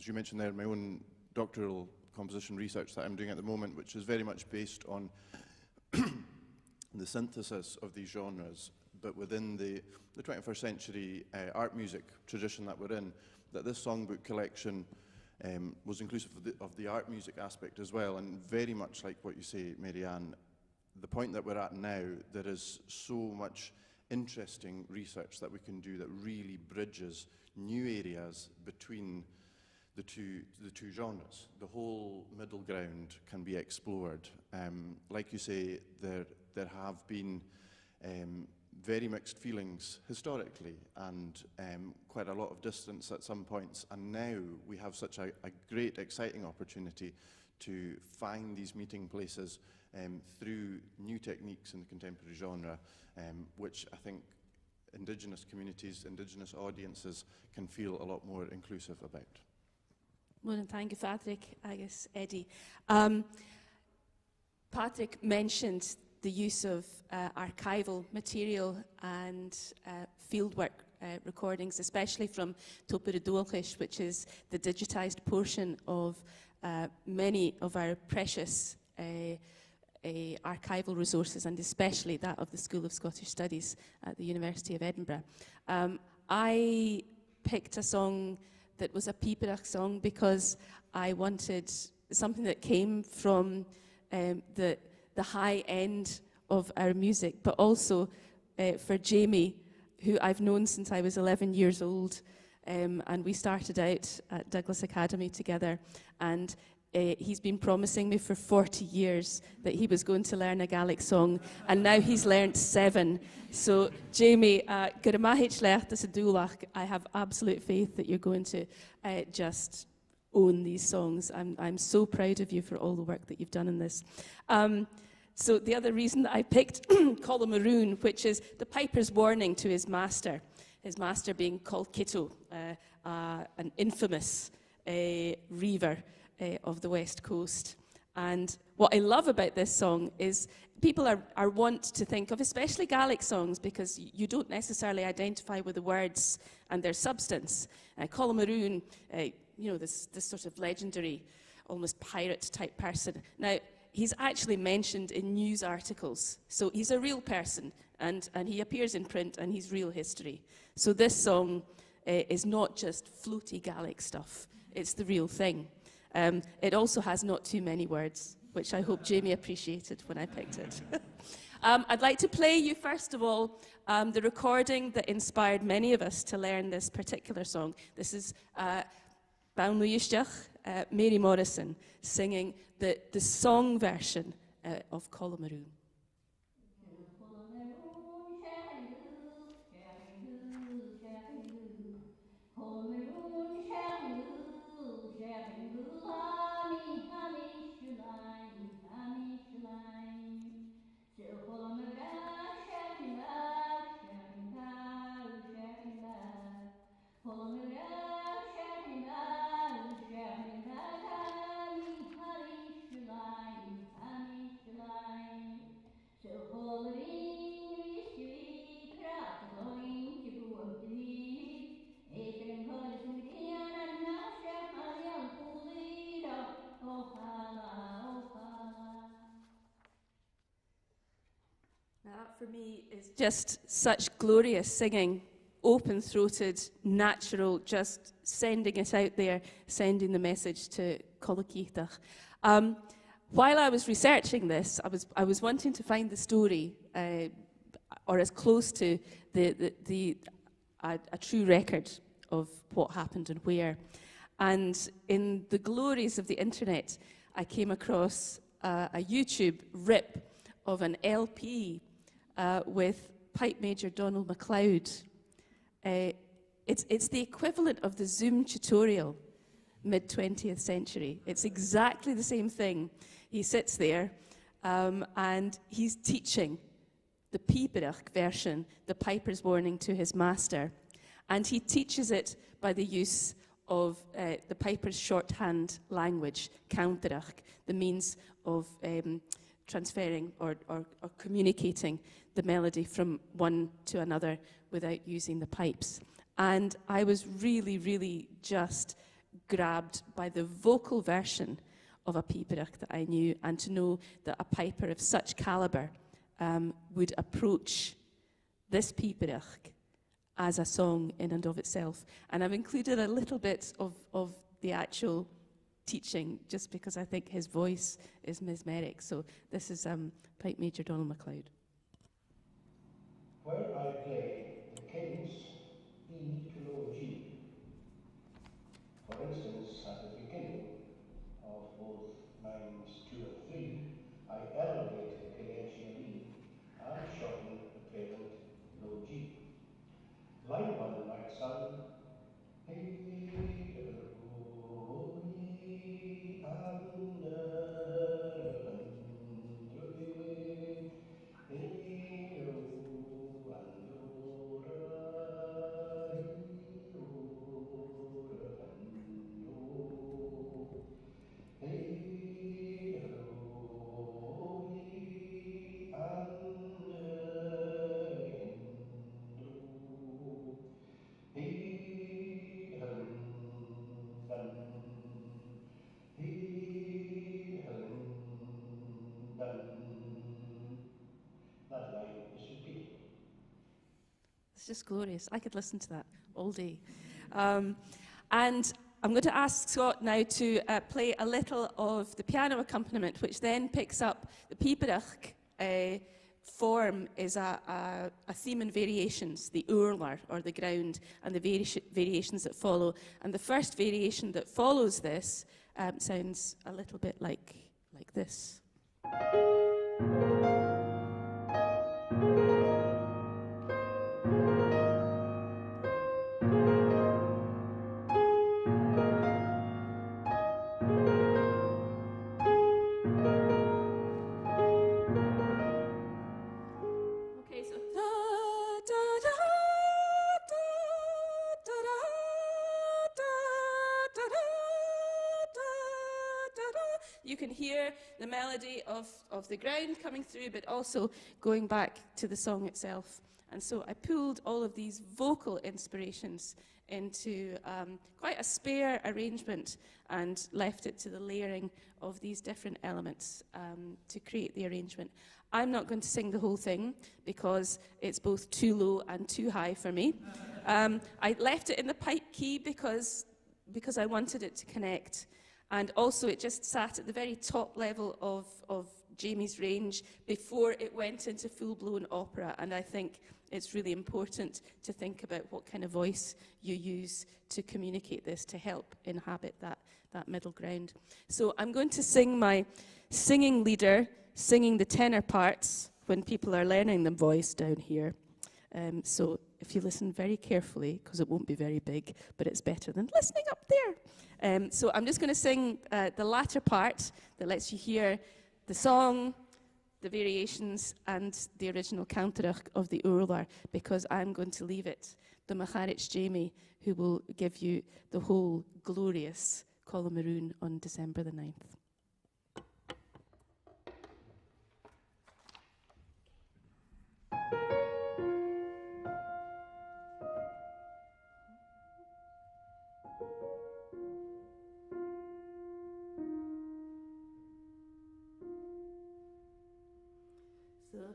Speaker 7: you mentioned there, my own doctoral composition research that I'm doing at the moment, which is very much based on the synthesis of these genres, but within the 21st century art music tradition that we're in, that this songbook collection was inclusive of the art music aspect as well, and very much like what you say, Marianne, the point that we're at now, there is so much interesting research that we can do that really bridges new areas between the two genres. The whole middle ground can be explored. Like you say, there have been very mixed feelings historically, and quite a lot of distance at some points, and now we have such a great, exciting opportunity to find these meeting places through new techniques in the contemporary genre, which I think Indigenous communities, Indigenous audiences can feel a lot more inclusive about.
Speaker 4: Well, thank you, Padruig, agus Eddie. Padruig mentioned the use of archival material and fieldwork recordings, especially from Topuridolchish, which is the digitized portion of many of our precious archival resources, and especially that of the School of Scottish Studies at the University of Edinburgh. I picked a song that was a Píparach song because I wanted something that came from the high end of our music, but also for Jamie, who I've known since I was 11 years old, and we started out at Douglas Academy together, and he's been promising me for 40 years that he was going to learn a Gaelic song, and now he's learned 7. So, Jamie, I have absolute faith that you're going to just own these songs. I'm so proud of you for all the work that you've done in this. So the other reason that I picked Call a Maroon, which is the piper's warning to his master being called Kitto, an infamous reaver of the West Coast. And what I love about this song is people are wont to think of, especially Gaelic songs, because you don't necessarily identify with the words and their substance. Call a Maroon, this sort of legendary, almost pirate-type person. Now, he's actually mentioned in news articles. So he's a real person, and he appears in print, and he's real history. So this song is not just floaty Gaelic stuff. It's the real thing. It also has not too many words, which I hope Jamie appreciated when I picked it. I'd like to play you, first of all, the recording that inspired many of us to learn this particular song. This is Mary Morrison singing the song version of Call a Maroon. for me is just such glorious singing, open-throated, natural, just sending it out there, sending the message to Colloquietach. While I was researching this, I was wanting to find the story, or as close to a true record of what happened and where. And in the glories of the internet, I came across a YouTube rip of an LP with Pipe Major Donald MacLeod. It's the equivalent of the Zoom tutorial, mid-20th century. It's exactly the same thing. He sits there and he's teaching the Padruig version, the Piper's Warning to his master. And he teaches it by the use of the Piper's shorthand language, Counteracht, the means of transferring or communicating the melody from one to another without using the pipes. And I was really, really just grabbed by the vocal version of a Padruig that I knew, and to know that a piper of such calibre would approach this Padruig as a song in and of itself. And I've included a little bit of the actual teaching, just because I think his voice is mesmeric. So this is Pipe Major Donald MacLeod.
Speaker 8: Where I play the King's E to low G, for instance, at the beginning of both lines 2 and 3, I elevate the cadentia E and shorten the parent low G. Line 1 might sound That line is repeated.
Speaker 4: It's just glorious. I could listen to that all day. And I'm going to ask Scott now to play a little of the piano accompaniment, which then picks up the Padruig form is a theme and variations, the urlar, or the ground, and the variations that follow. And the first variation that follows this sounds a little bit like this. You can hear the melody of the ground coming through, but also going back to the song itself. And so I pulled all of these vocal inspirations into quite a spare arrangement and left it to the layering of these different elements to create the arrangement. I'm not going to sing the whole thing because it's both too low and too high for me. I left it in the pipe key because I wanted it to connect. And also it just sat at the very top level of Jamie's range before it went into full-blown opera. And I think it's really important to think about what kind of voice you use to communicate this, to help inhabit that middle ground. So I'm going to sing my singing leader, singing the tenor parts when people are learning the voice down here. So if you listen very carefully, because it won't be very big, but it's better than listening up there. So I'm just going to sing the latter part that lets you hear the song, the variations, and the original Counteracht of the Urlar, because I'm going to leave it to Macharich Jamie, who will give you the whole glorious Colin Maroon on December the 9th. The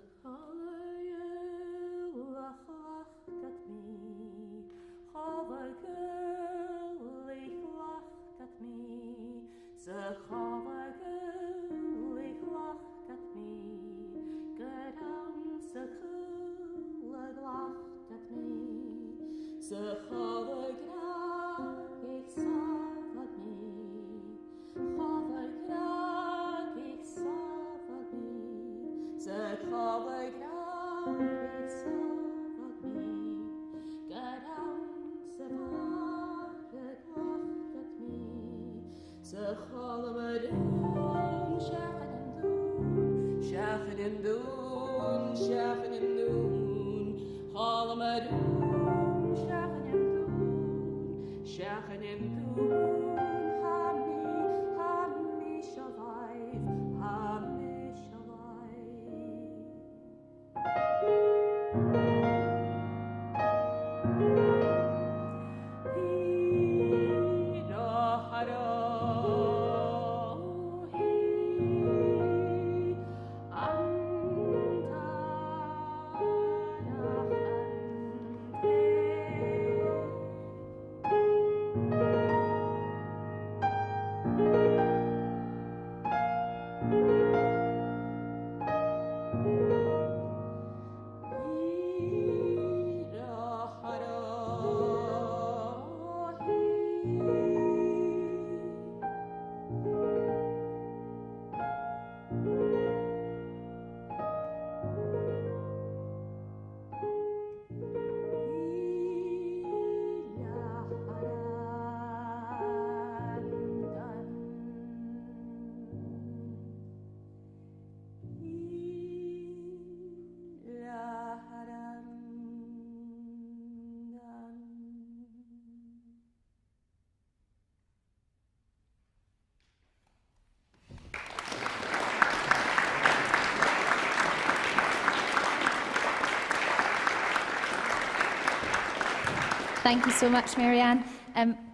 Speaker 2: Thank you so much, Marianne.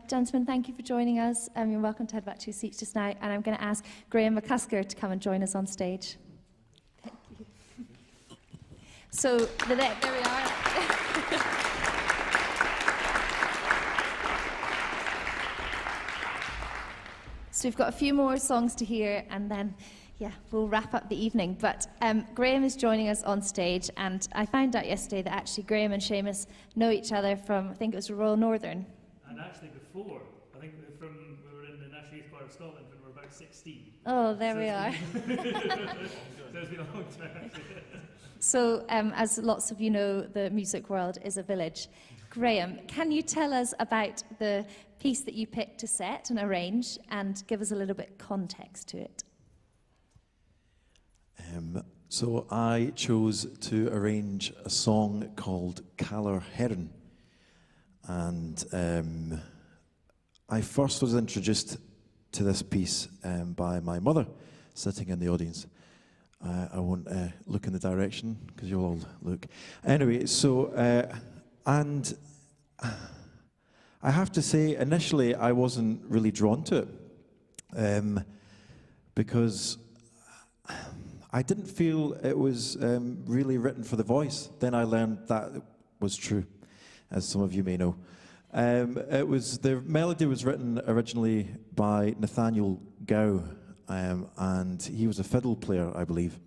Speaker 2: Gentlemen, thank you for joining us. You're welcome to head back to your seats just now. And I'm going to ask Graham McCusker to come and join us on stage. Thank you. So, there we are. So we've got a few more songs to hear, and then, yeah, we'll wrap up the evening. But Graham is joining us on stage, and I found out yesterday that actually Graham and Seamus know each other from, I think it was Royal Northern.
Speaker 1: And actually before, I think we were in the National Youth Choir of Scotland when we were about 16.
Speaker 2: Oh, there we are.
Speaker 1: So it's been a long time.
Speaker 2: So, as lots of you know, the music world is a village. Graham, can you tell us about the piece that you picked to set and arrange, and give us a little bit context to it?
Speaker 9: So I chose to arrange a song called Caller Heron, and I first was introduced to this piece by my mother, sitting in the audience. I won't look in the direction, because you'll all look. Anyway, so, and I have to say, initially I wasn't really drawn to it, because I didn't feel it was really written for the voice. Then I learned that was true, as some of you may know. The melody was written originally by Nathaniel Gow, and he was a fiddle player, I believe,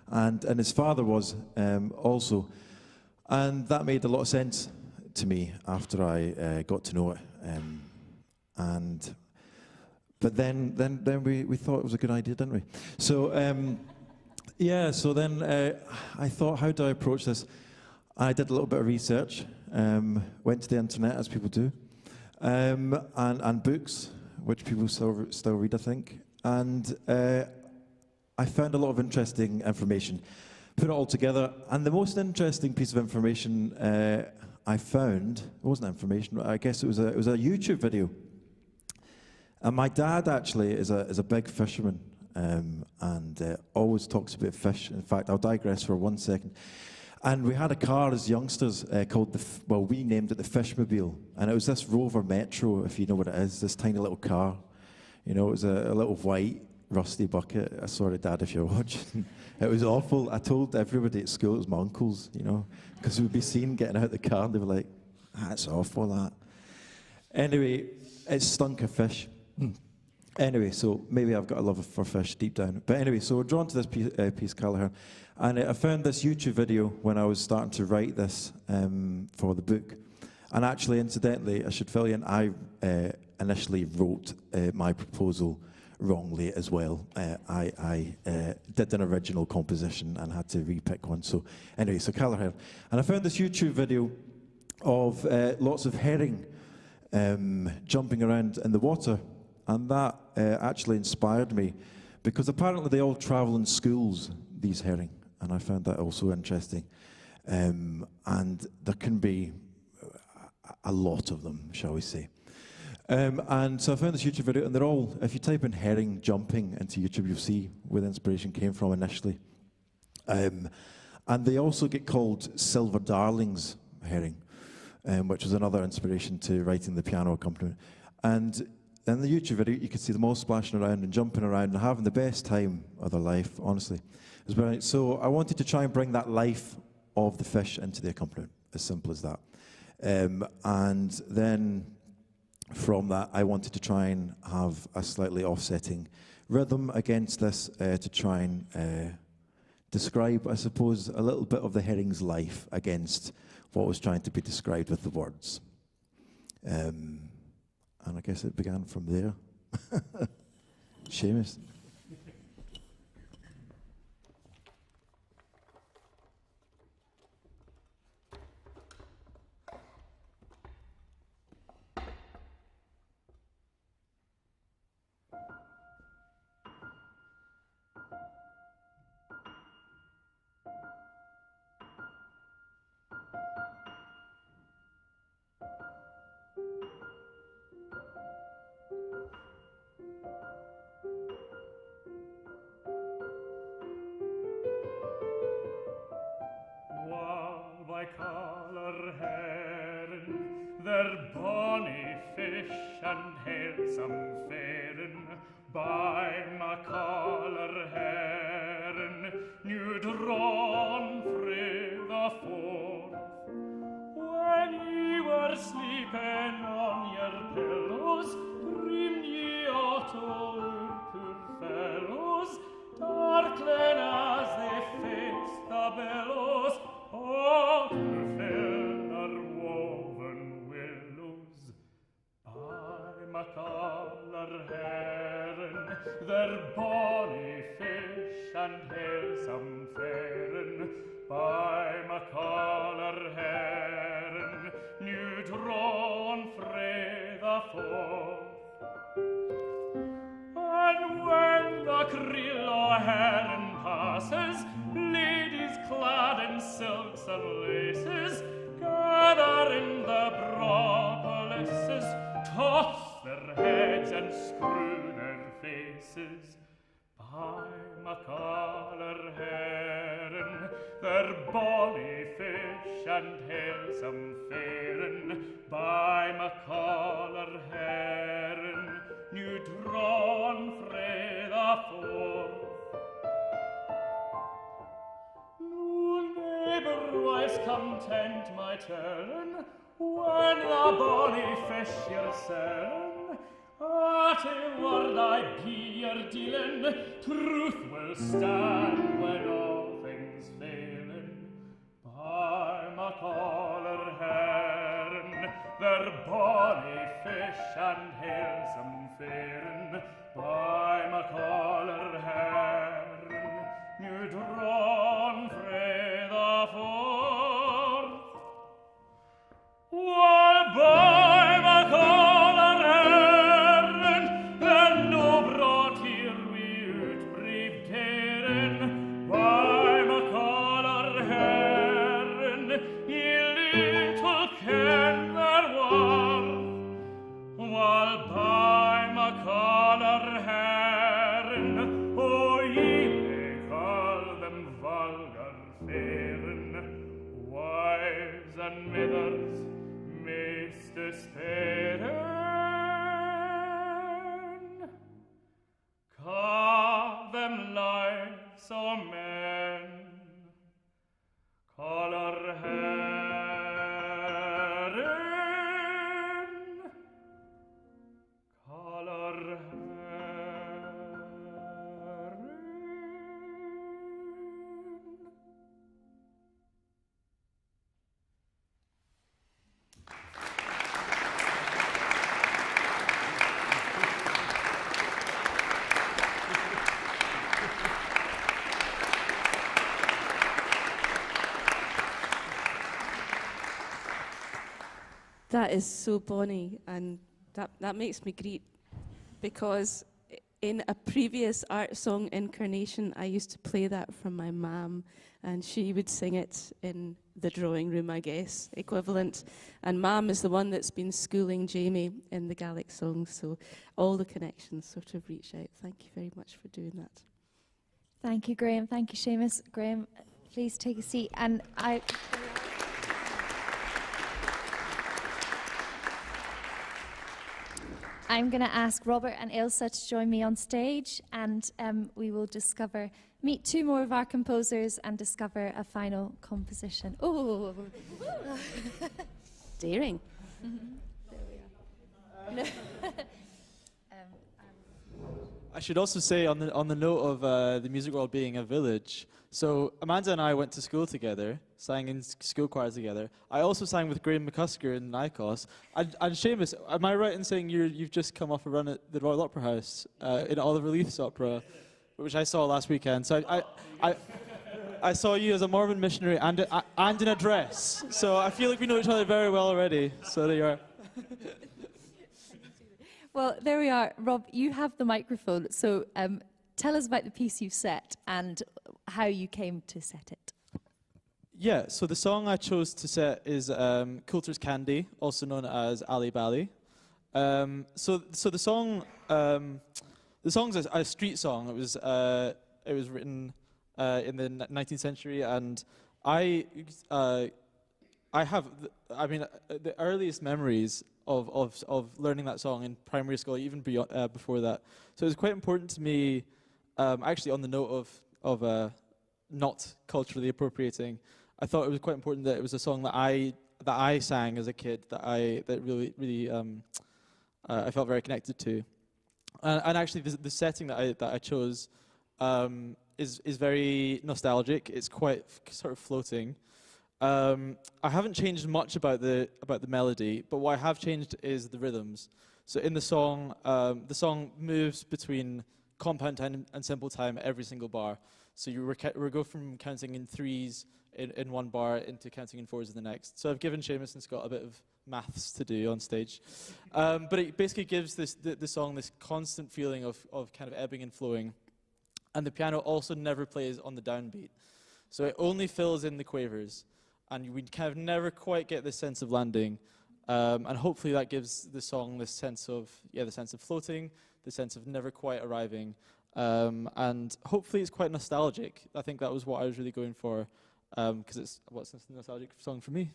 Speaker 9: and his father was also, and that made a lot of sense to me after I got to know it, but then we thought it was a good idea, didn't we? So yeah, so then I thought, how do I approach this? I did a little bit of research, went to the internet, as people do, and books, which people still read, I think, and I found a lot of interesting information, put it all together, and the most interesting piece of information I found, it wasn't information, I guess it was a YouTube video. And my dad actually is a big fisherman, and always talks about fish. In fact, I'll digress for 1 second. And we had a car as youngsters called we named it the Fishmobile, and it was this Rover Metro, if you know what it is, this tiny little car. You know, it was a little white rusty bucket. Sorry, Dad, if you're watching. It was awful. I told everybody at school it was my uncle's, you know, because we'd be seen getting out of the car, and they were like, "That's awful, that." Anyway, it stunk of fish. Anyway, so maybe I've got a love for fish deep down. But anyway, so we're drawn to this piece Callaghan. And I found this YouTube video when I was starting to write this for the book. And actually, incidentally, I should fill you in, I initially wrote my proposal wrongly as well. I did an original composition and had to repick one. So anyway, so Callaghan. And I found this YouTube video of lots of herring jumping around in the water. And that actually inspired me, because apparently they all travel in schools, these herring. And I found that also interesting. And there can be a lot of them, shall we say. And so I found this YouTube video, and they're all, if you type in herring jumping into YouTube, you'll see where the inspiration came from initially. And they also get called silver darlings herring, which was another inspiration to writing the piano accompaniment. And in the YouTube video, you can see them all splashing around and jumping around and having the best time of their life, honestly. It was brilliant. So I wanted to try and bring that life of the fish into the accompaniment, as simple as that. And then from that, I wanted to try and have a slightly offsetting rhythm against this to try and describe, I suppose, a little bit of the herring's life against what was trying to be described with the words. And I guess it began from there. Seamus.
Speaker 1: Color herring, their bonny fish and halesome faring, by my color herring, new drawn frae the forth. When ye were sleeping on your pillows, dreamed ye aught o'er poor fellows, darkling as they faced the billows. Oh, fair woven willows, by my color herring, their bonny fish and halesome faring, by my color herring, new drawn frae the forth. And when the creel o' herring passes, ladies clad in silks and laces gather in the propolisses, toss their heads and screw their faces. By my color herring, their bonny fish and halesome faring, by my color herring, new drawn frae the forth. Neighbour wives content my turn, when the bonny fish you're selling, at a word I be your dealing, truth will stand when all things failing. By my color herring, their bonny fish and halesome faring, by my color herring, new drawn frae the forth. While by my color herring, then no brought here we brave daring, by my color herring, ye little ken their worth. While by my color herring, oh, ye may call them vulgar faring, wives and mithers maist despairing, call them lives o' men, color herring, color herring.
Speaker 4: That is so bonny, and that makes me greet, because in a previous art song incarnation, I used to play that from my mum, and she would sing it in the drawing room, I guess, equivalent. And Mum is the one that's been schooling Jamie in the Gaelic songs, so all the connections sort of reach out. Thank you very much for doing that.
Speaker 2: Thank you, Graham. Thank you, Seamus. Graham, please take a seat. And I'm going to ask Robert and Ailsa to join me on stage, and we will meet two more of our composers and discover a final composition. Oh,
Speaker 4: daring.
Speaker 2: There we are.
Speaker 10: I should also say, on the note of the music world being a village, so Amanda and I went to school together, sang in school choirs together. I also sang with Graham McCusker in Nikos. And Seamus, am I right in saying you've just come off a run at the Royal Opera House in Oliver Leith's opera, which I saw last weekend? So I saw you as a Mormon missionary and in a dress. So I feel like we know each other very well already. So there you are.
Speaker 2: Well, there we are. Rob, you have the microphone, so tell us about the piece you've set and how you came to set it.
Speaker 10: Yeah, so the song I chose to set is Coulter's Candy, also known as Ali Bali. So the song's a street song. It was written in the 19th century, and I have the earliest memories of learning that song in primary school, even before that. So it was quite important to me, actually, on the note of not culturally appropriating. I thought it was quite important that it was a song that I sang as a kid, that really I felt very connected to. And actually, the setting that I chose is very nostalgic. It's quite sort of floating. I haven't changed much about the melody, but what I have changed is the rhythms. So in the song moves between compound time and simple time every single bar. So you go from counting in threes in one bar into counting in fours in the next. So I've given Seamus and Scott a bit of maths to do on stage. But it basically gives the song this constant feeling of kind of ebbing and flowing. And the piano also never plays on the downbeat. So it only fills in the quavers. And we kind of never quite get this sense of landing. And hopefully that gives the song this sense of floating, the sense of never quite arriving. And hopefully it's quite nostalgic. I think that was what I was really going for, because what's a nostalgic song for me.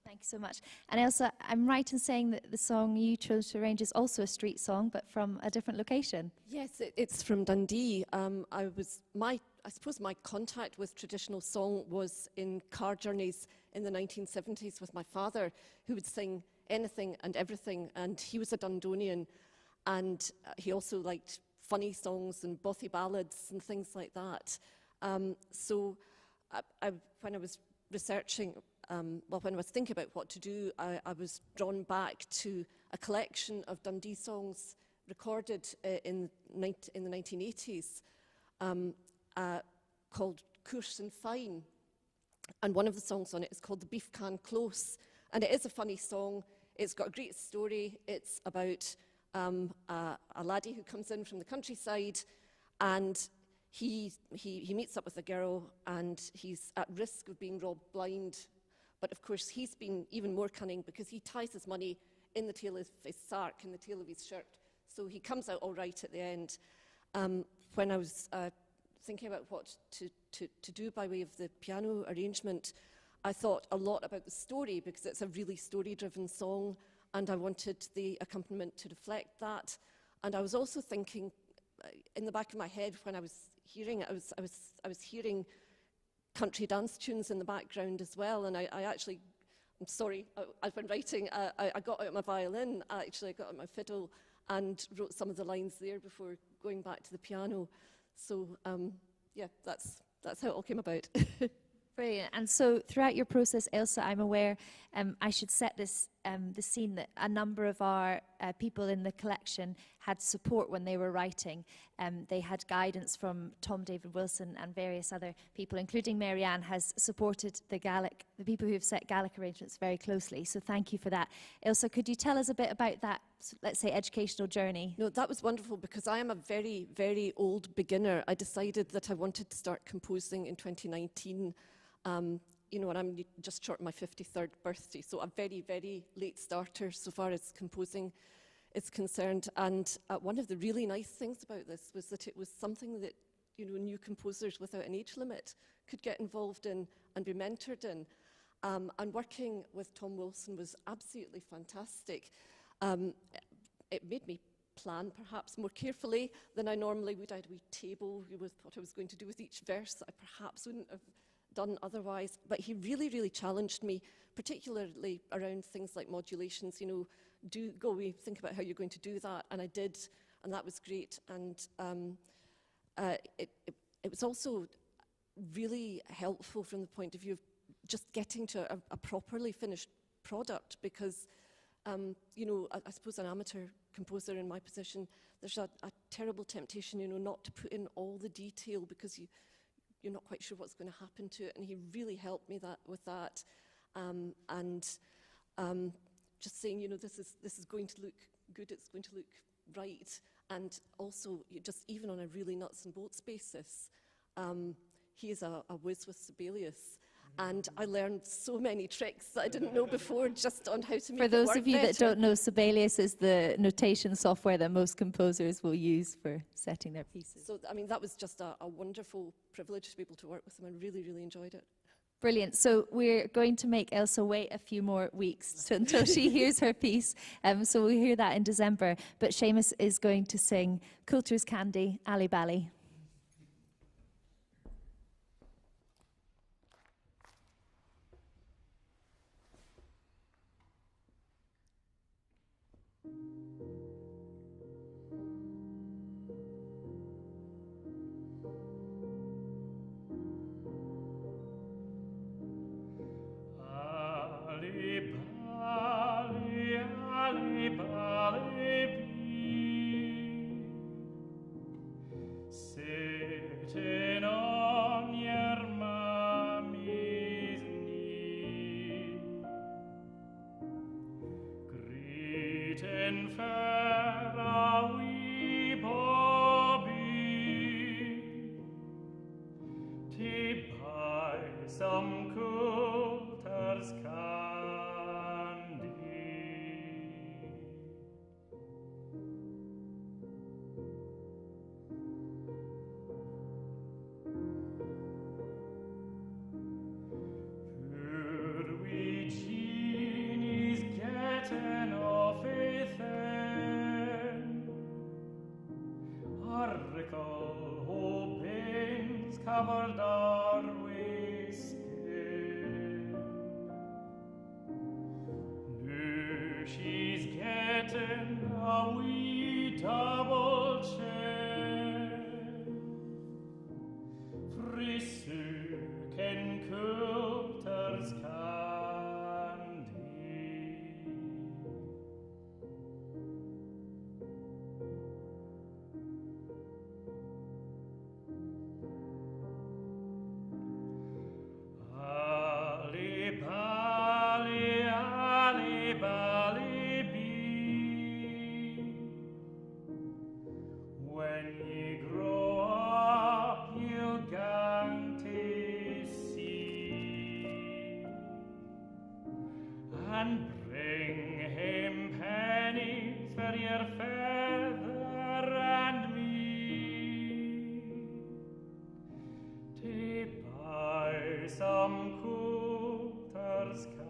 Speaker 2: Thank you so much. And Ailsa, I'm right in saying that the song you chose to arrange is also a street song, but from a different location?
Speaker 11: Yes, it's from Dundee. I suppose my contact with traditional song was in car journeys in the 1970s with my father, who would sing anything and everything, and he was a Dundonian, and he also liked funny songs and bothy ballads and things like that. So when I was researching, when I was thinking about what to do, I was drawn back to a collection of Dundee songs recorded in the 1980s. Called Course and Fine, and one of the songs on it is called The Beef Can Close, and it is a funny song. It's got a great story. It's about a laddie who comes in from the countryside, and he meets up with a girl, and he's at risk of being robbed blind, but of course he's been even more cunning because he ties his money in the tail of his sark, in the tail of his shirt, so he comes out all right at the end. When I was thinking about what to do by way of the piano arrangement, I thought a lot about the story because it's a really story-driven song, and I wanted the accompaniment to reflect that. And I was also thinking, in the back of my head when I was hearing it, I was hearing country dance tunes in the background as well. And I'm sorry, I've been writing. I got out my violin. I got out my fiddle and wrote some of the lines there before going back to the piano. So, yeah, that's how it all came about.
Speaker 2: Brilliant. And so throughout your process, Ailsa, I'm aware, I should set this the scene that a number of our people in the collection had support when they were writing. They had guidance from Tom David Wilson and various other people, including Marianne, has supported the people who have set Gaelic arrangements very closely. So thank you for that. Ailsa, could you tell us a bit about that, let's say, educational journey?
Speaker 11: No, that was wonderful because I am a very, very old beginner. I decided that I wanted to start composing in 2019. You know, and I'm just short of my 53rd birthday, so a very, very late starter so far as composing is concerned. And one of the really nice things about this was that it was something that, you know, new composers without an age limit could get involved in and be mentored in. And working with Tom Wilson was absolutely fantastic. It made me plan perhaps more carefully than I normally would. I had a wee table with what I was going to do with each verse that I perhaps wouldn't have done otherwise. But he really, really challenged me, particularly around things like modulations. You know, go away, think about how you're going to do that. And I did, and that was great. And it was also really helpful from the point of view of just getting to a properly finished product, because you know, I suppose an amateur composer in my position, there's a terrible temptation, you know, not to put in all the detail because you're not quite sure what's going to happen to it. And he really helped me with that. Just saying, you know, this is going to look good, it's going to look right. And also, just even on a really nuts and bolts basis, he is a whiz with Sibelius. And I learned so many tricks that I didn't know before, just on how to make it work.
Speaker 2: For those of you
Speaker 11: better.
Speaker 2: that don't know, Sibelius is the notation software that most composers will use for setting their pieces.
Speaker 11: So, I mean, that was just a wonderful privilege to be able to work with him. I really, really enjoyed it.
Speaker 2: Brilliant. So we're going to make Ailsa wait a few more weeks until she hears her piece. So we'll hear that in December. But Seamus is going to sing Coulter's Candy, Ali Bally.
Speaker 1: Sitting on your mummy's knee, greeting for a wee Bobby, to buy some Coulter's candy. Poor wee Jeanie's getting awfully thin. Our rickle o' Baines covered our wee skin. Now she's getting a wee double chin. Frae sucking Coulter's candy. Ali bally, Ali bally bee. When ye grow up, you'll gang to sea, and bring him pennies for your father and me, to buy some Coulter's candy.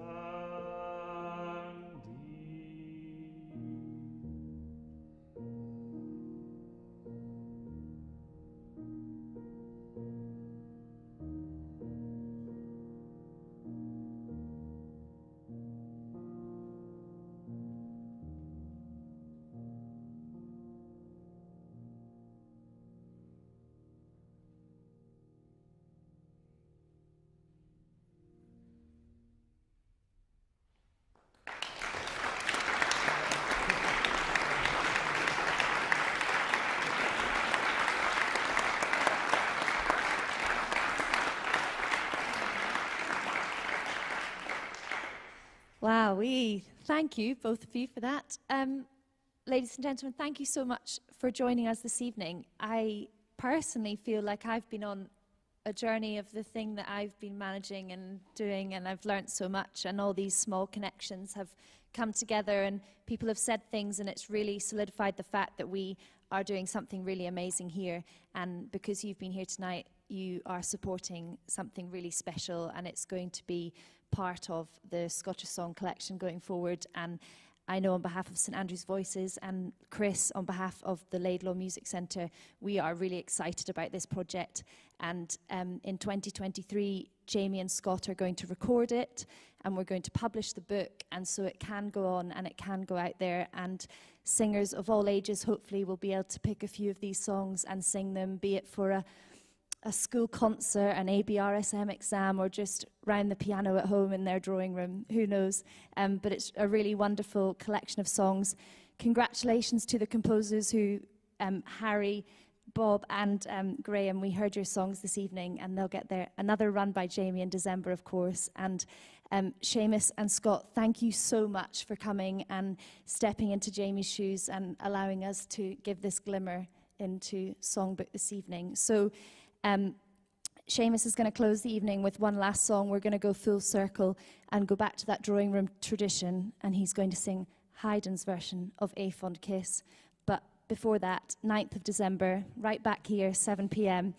Speaker 2: Wow, thank you, both of you, for that. Ladies and gentlemen, thank you so much for joining us this evening. I personally feel like I've been on a journey of the thing that I've been managing and doing, and I've learnt so much, and all these small connections have come together, and people have said things, and it's really solidified the fact that we are doing something really amazing here. And because you've been here tonight, you are supporting something really special, and it's going to be part of the Scottish Song Collection going forward. And I know on behalf of St Andrew's Voices and Chris, on behalf of the Laidlaw Music Centre, we are really excited about this project. And in 2023, Jamie and Scott are going to record it, and we're going to publish the book, and so it can go on and it can go out there, and singers of all ages hopefully will be able to pick a few of these songs and sing them, be it for a school concert, an ABRSM exam, or just round the piano at home in their drawing room, who knows. But it's a really wonderful collection of songs. Congratulations to the composers who, Harry, Bob and Graham, we heard your songs this evening, and they'll get there. Another run by Jamie in December, of course. And Seamus and Scott, thank you so much for coming and stepping into Jamie's shoes and allowing us to give this glimmer into Songbook this evening. So Seamus is going to close the evening with one last song. We're going to go full circle and go back to that drawing room tradition, and he's going to sing Haydn's version of A Fond Kiss. But before that, 9th of December, right back here, 7 p.m.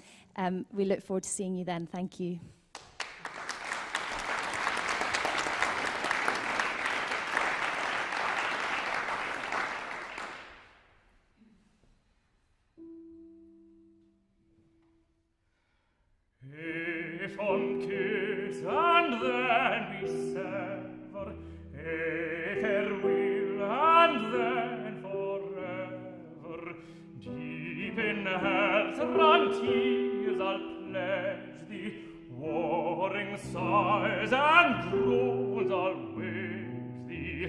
Speaker 2: We look forward to seeing you then. Thank you.
Speaker 1: If on kiss and then we sever, a farewell and then forever, deep in heart's run tears I'll pledge thee, warring sighs and groans I'll wake thee.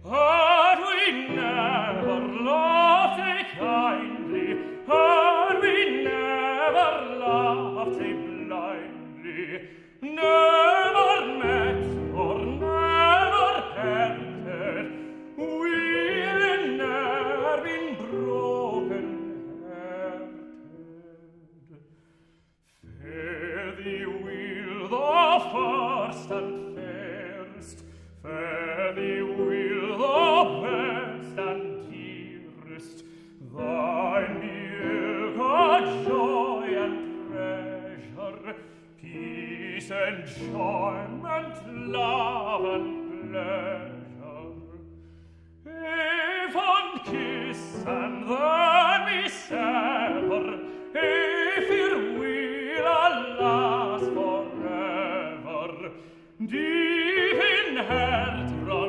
Speaker 1: Had we never loved thee kindly, had we never loved thee blindly, never met or never parted, we'd never been broken-hearted. Fare thee weel the first and fairest, fare thee weel the best and dearest, thine be ilka joy and treasure, peace, enjoyment, love, and pleasure. If on kiss and then we sever, if it will last forever, deep in heart run